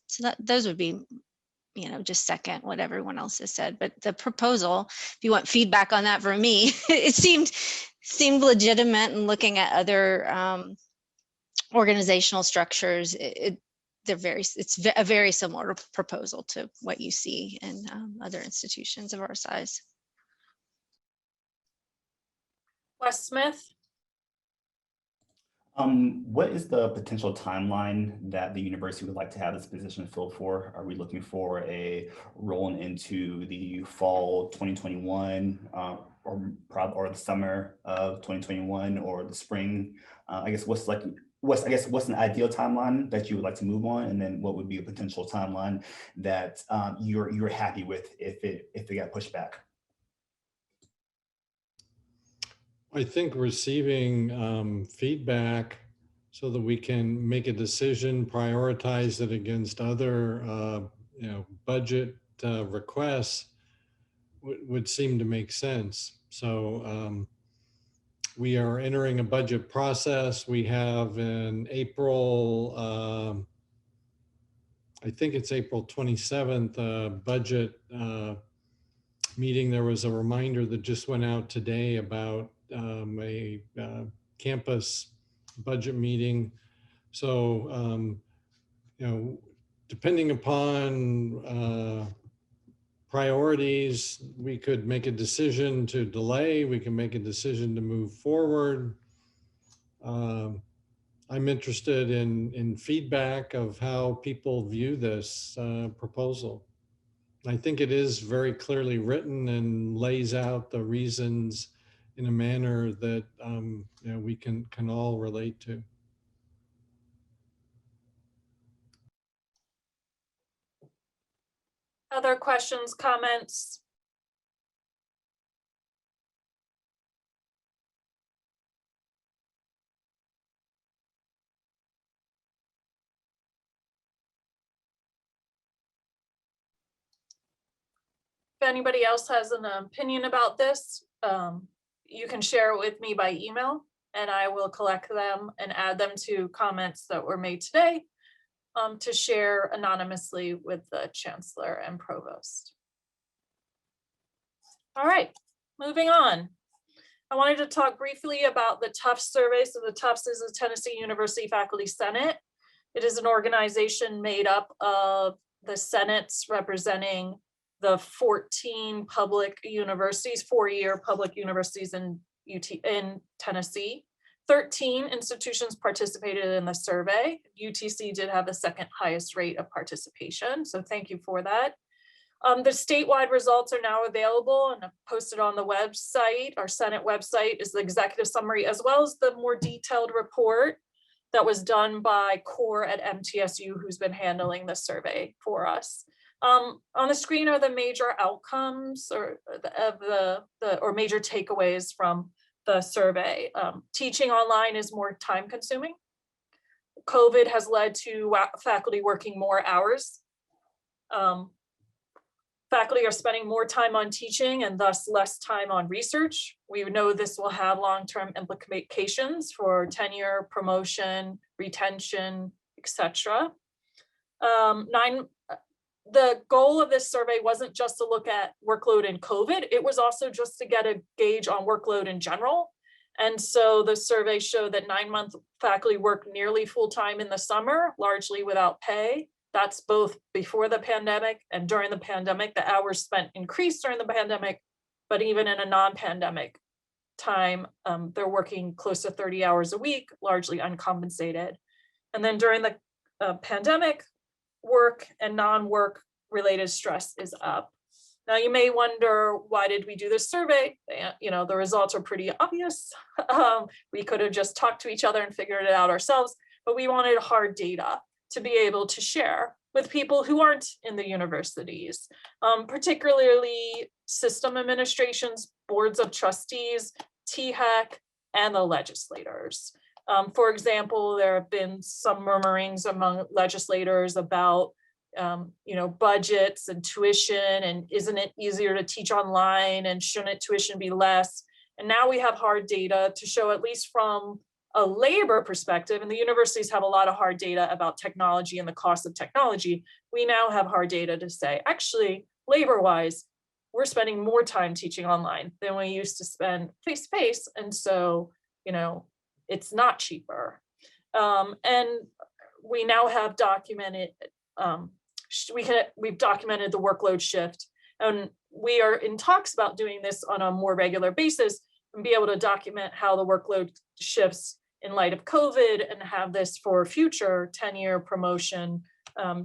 So those would be, just second what everyone else has said. But the proposal, if you want feedback on that from me, it seemed legitimate, and looking at other organizational structures, it's a very similar proposal to what you see in other institutions of our size. Wes Smith? What is the potential timeline that the university would like to have this position filled for? Are we looking for a rolling into the fall 2021 or the summer of 2021 or the spring? I guess what's an ideal timeline that you would like to move on, and then what would be a potential timeline that you're happy with if it got pushed back? I think receiving feedback so that we can make a decision, prioritize it against other, budget requests would seem to make sense. So we are entering a budget process. We have an April, I think it's April 27th, budget meeting. There was a reminder that just went out today about a campus budget meeting. So, depending upon priorities, we could make a decision to delay, we can make a decision to move forward. I'm interested in feedback of how people view this proposal. I think it is very clearly written and lays out the reasons in a manner that we can all relate to. Other questions, comments? If anybody else has an opinion about this, you can share it with me by email, and I will collect them and add them to comments that were made today to share anonymously with the chancellor and provost. All right, moving on. I wanted to talk briefly about the Tufts survey. So the Tufts is the Tennessee University Faculty Senate. It is an organization made up of the senates representing the 14 public universities, four-year public universities in Tennessee. 13 institutions participated in the survey. UTC did have the second highest rate of participation, so thank you for that. The statewide results are now available and posted on the website. Our Senate website is the executive summary, as well as the more detailed report. that was done by CORE at MTSU, who's been handling the survey for us. On the screen are the major outcomes or or major takeaways from the survey. Teaching online is more time consuming. COVID has led to faculty working more hours. Faculty are spending more time on teaching and thus less time on research. We know this will have long-term implications for tenure, promotion, retention, etc. The goal of this survey wasn't just to look at workload in COVID, it was also just to get a gauge on workload in general. And so the survey showed that 9-month faculty worked nearly full-time in the summer, largely without pay. That's both before the pandemic and during the pandemic. The hours spent increased during the pandemic, but even in a non-pandemic time, they're working close to 30 hours a week, largely uncompensated. And then during the pandemic, work and non-work related stress is up. Now you may wonder, why did we do this survey? You know, the results are pretty obvious. We could have just talked to each other and figured it out ourselves, but we wanted hard data to be able to share with people who aren't in the universities, particularly system administrations, boards of trustees, THEC, and the legislators. For example, there have been some murmurings among legislators about budgets and tuition, and isn't it easier to teach online, and shouldn't tuition be less? And now we have hard data to show, at least from a labor perspective, and the universities have a lot of hard data about technology and the cost of technology. We now have hard data to say, actually, labor-wise, we're spending more time teaching online than we used to spend face-to-face. And so, it's not cheaper. And we now have documented, we've documented the workload shift, and we are in talks about doing this on a more regular basis and be able to document how the workload shifts in light of COVID and have this for future tenure promotion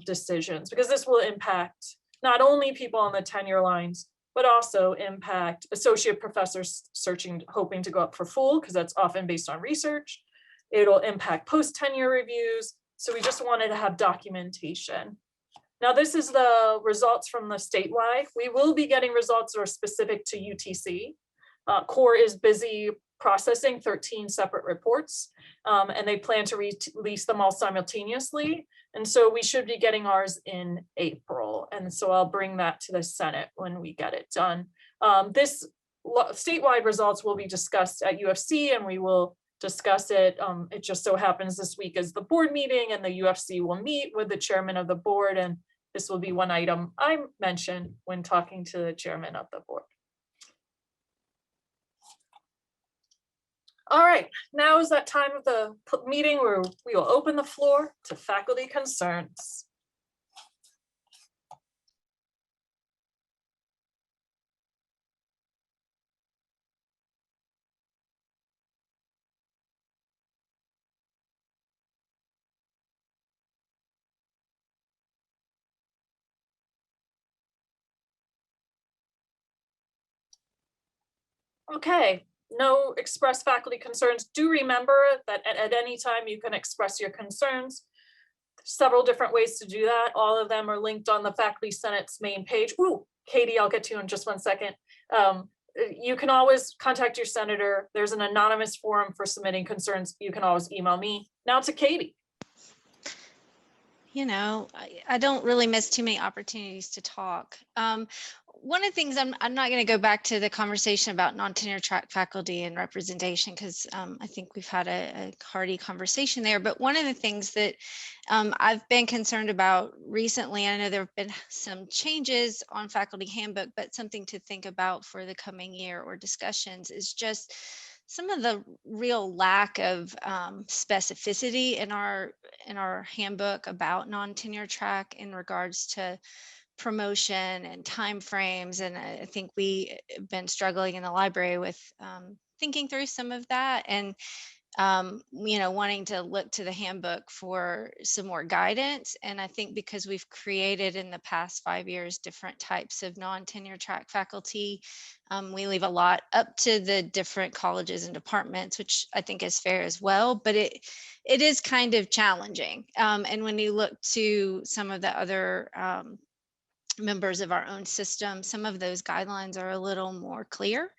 decisions, because this will impact not only people on the tenure lines, but also impact associate professors hoping to go up for full, because that's often based on research. It'll impact post-tenure reviews. So we just wanted to have documentation. Now, this is the results from the statewide. We will be getting results that are specific to UTC. CORE is busy processing 13 separate reports, and they plan to release them all simultaneously. And so we should be getting ours in April. And so I'll bring that to the Senate when we get it done. This statewide results will be discussed at UFC, and we will discuss it. It just so happens this week is the board meeting, and the UFC will meet with the chairman of the board. And this will be one item I mentioned when talking to the chairman of the board. All right, now is that time of the meeting where we will open the floor to faculty concerns. Okay, no express faculty concerns. Do remember that at any time you can express your concerns. Several different ways to do that. All of them are linked on the Faculty Senate's main page. Ooh, Katie, I'll get to you in just one second. You can always contact your senator. There's an anonymous forum for submitting concerns. You can always email me. Now to Katie. I don't really miss too many opportunities to talk. One of the things, I'm not going to go back to the conversation about non-tenure track faculty and representation, because I think we've had a hearty conversation there. But one of the things that I've been concerned about recently, I know there have been some changes on faculty handbook, but something to think about for the coming year or discussions is just some of the real lack of specificity in our handbook about non-tenure track in regards to promotion and timeframes. And I think we have been struggling in the library with thinking through some of that. And wanting to look to the handbook for some more guidance. And I think because we've created in the past 5 years different types of non-tenure track faculty, we leave a lot up to the different colleges and departments, which I think is fair as well, but it is kind of challenging. And when you look to some of the other members of our own system, some of those guidelines are a little more clear.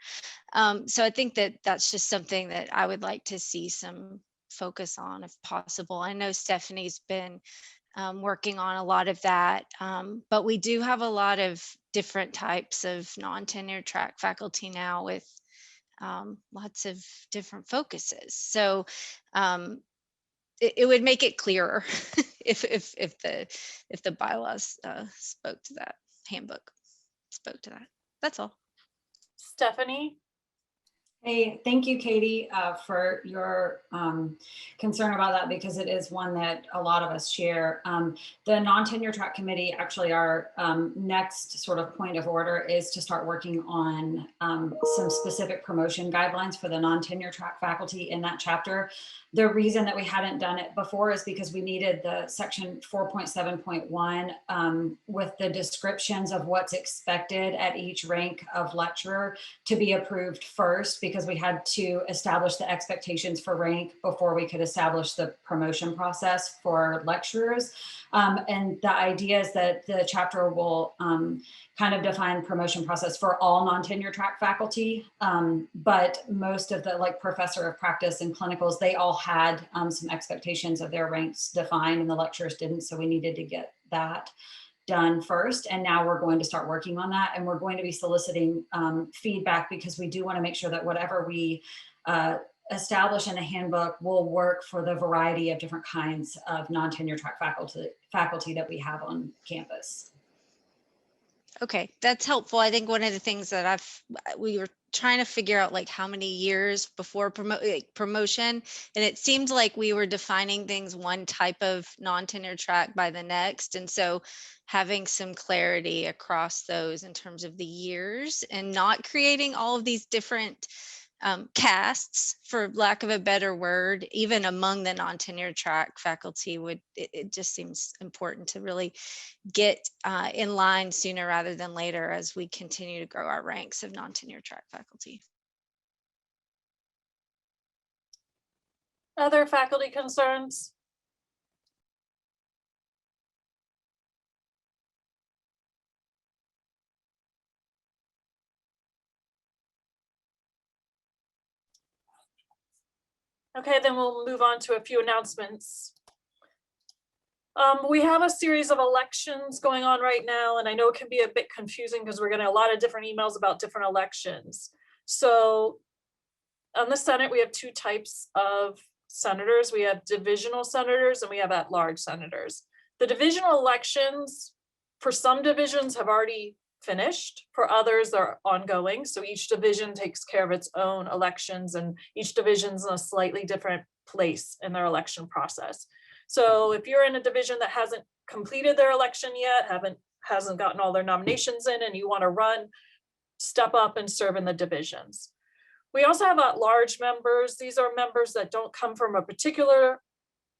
So I think that that's just something that I would like to see some focus on if possible. I know Stephanie's been working on a lot of that, but we do have a lot of different types of non-tenure track faculty now with lots of different focuses. So it would make it clearer if the bylaws spoke to that, handbook spoke to that. That's all. Stephanie? Hey, thank you, Katie, for your concern about that, because it is one that a lot of us share. The non-tenure track committee, actually our next sort of point of order is to start working on some specific promotion guidelines for the non-tenure track faculty in that chapter. The reason that we hadn't done it before is because we needed the section 4.7.1 with the descriptions of what's expected at each rank of lecturer to be approved first, because we had to establish the expectations for rank before we could establish the promotion process for lecturers. And the idea is that the chapter will kind of define promotion process for all non-tenure track faculty. But most of the professor of practice and clinicals, they all had some expectations of their ranks defined and the lecturers didn't. So we needed to get that done first. And now we're going to start working on that. And we're going to be soliciting feedback, because we do want to make sure that whatever we establish in a handbook will work for the variety of different kinds of non-tenure track faculty that we have on campus. Okay, that's helpful. I think one of the things that we were trying to figure out, like, how many years before promotion, and it seemed like we were defining things one type of non-tenure track by the next. And so having some clarity across those in terms of the years and not creating all of these different casts, for lack of a better word, even among the non-tenure track faculty, it just seems important to really get in line sooner rather than later as we continue to grow our ranks of non-tenure track faculty. Other faculty concerns? Okay, then we'll move on to a few announcements. We have a series of elections going on right now, and I know it can be a bit confusing because we're getting a lot of different emails about different elections. So on the Senate, we have two types of senators. We have divisional senators and we have at-large senators. The divisional elections for some divisions have already finished, for others are ongoing. So each division takes care of its own elections, and each division's in a slightly different place in their election process. So if you're in a division that hasn't completed their election yet, hasn't gotten all their nominations in, and you want to run, step up and serve in the divisions. We also have at-large members. These are members that don't come from a particular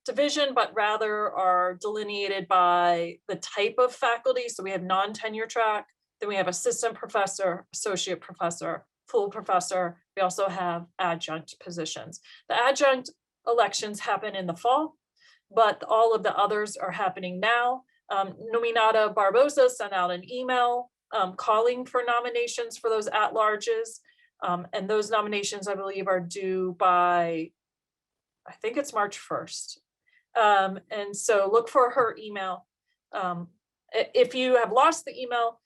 division, but rather are delineated by the type of faculty. So we have non-tenure track, then we have assistant professor, associate professor, full professor. We also have adjunct positions. The adjunct elections happen in the fall, but all of the others are happening now. Nominata Barbosa sent out an email calling for nominations for those at-larges. And those nominations, I believe, are due by, I think it's March 1st. And so look for her email. If you have lost the email,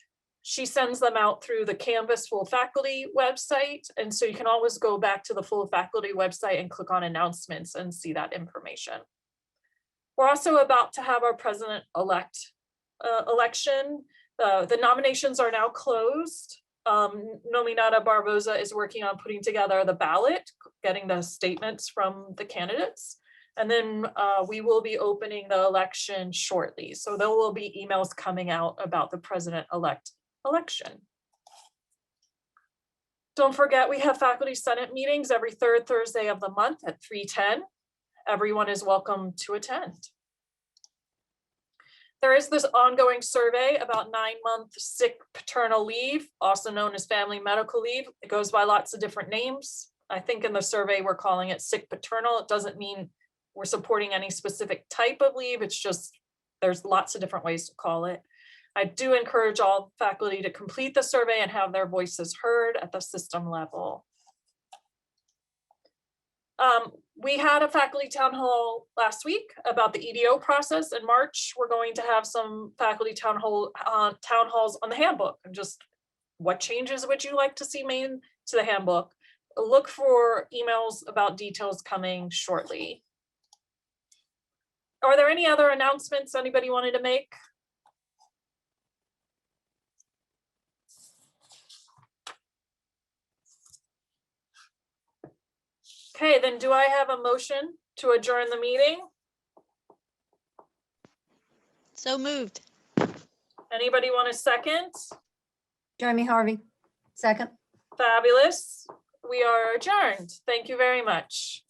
she sends them out through the Canvas Full Faculty website. And so you can always go back to the Full Faculty website and click on announcements and see that information. We're also about to have our president-elect election. The nominations are now closed. Nominata Barbosa is working on putting together the ballot, getting the statements from the candidates. And then we will be opening the election shortly. So there will be emails coming out about the president-elect election. Don't forget, we have faculty senate meetings every third Thursday of the month at 3:10. Everyone is welcome to attend. There is this ongoing survey about 9-month sick paternal leave, also known as family medical leave. It goes by lots of different names. I think in the survey, we're calling it sick paternal. It doesn't mean we're supporting any specific type of leave. It's just, there's lots of different ways to call it. I do encourage all faculty to complete the survey and have their voices heard at the system level. We had a faculty town hall last week about the EDO process. In March, we're going to have some faculty town halls on the handbook, and just what changes would you like to see made to the handbook? Look for emails about details coming shortly. Are there any other announcements anybody wanted to make? Okay, then do I have a motion to adjourn the meeting? So moved. Anybody want a second? Jeremy Harvey, second. Fabulous. We are adjourned. Thank you very much.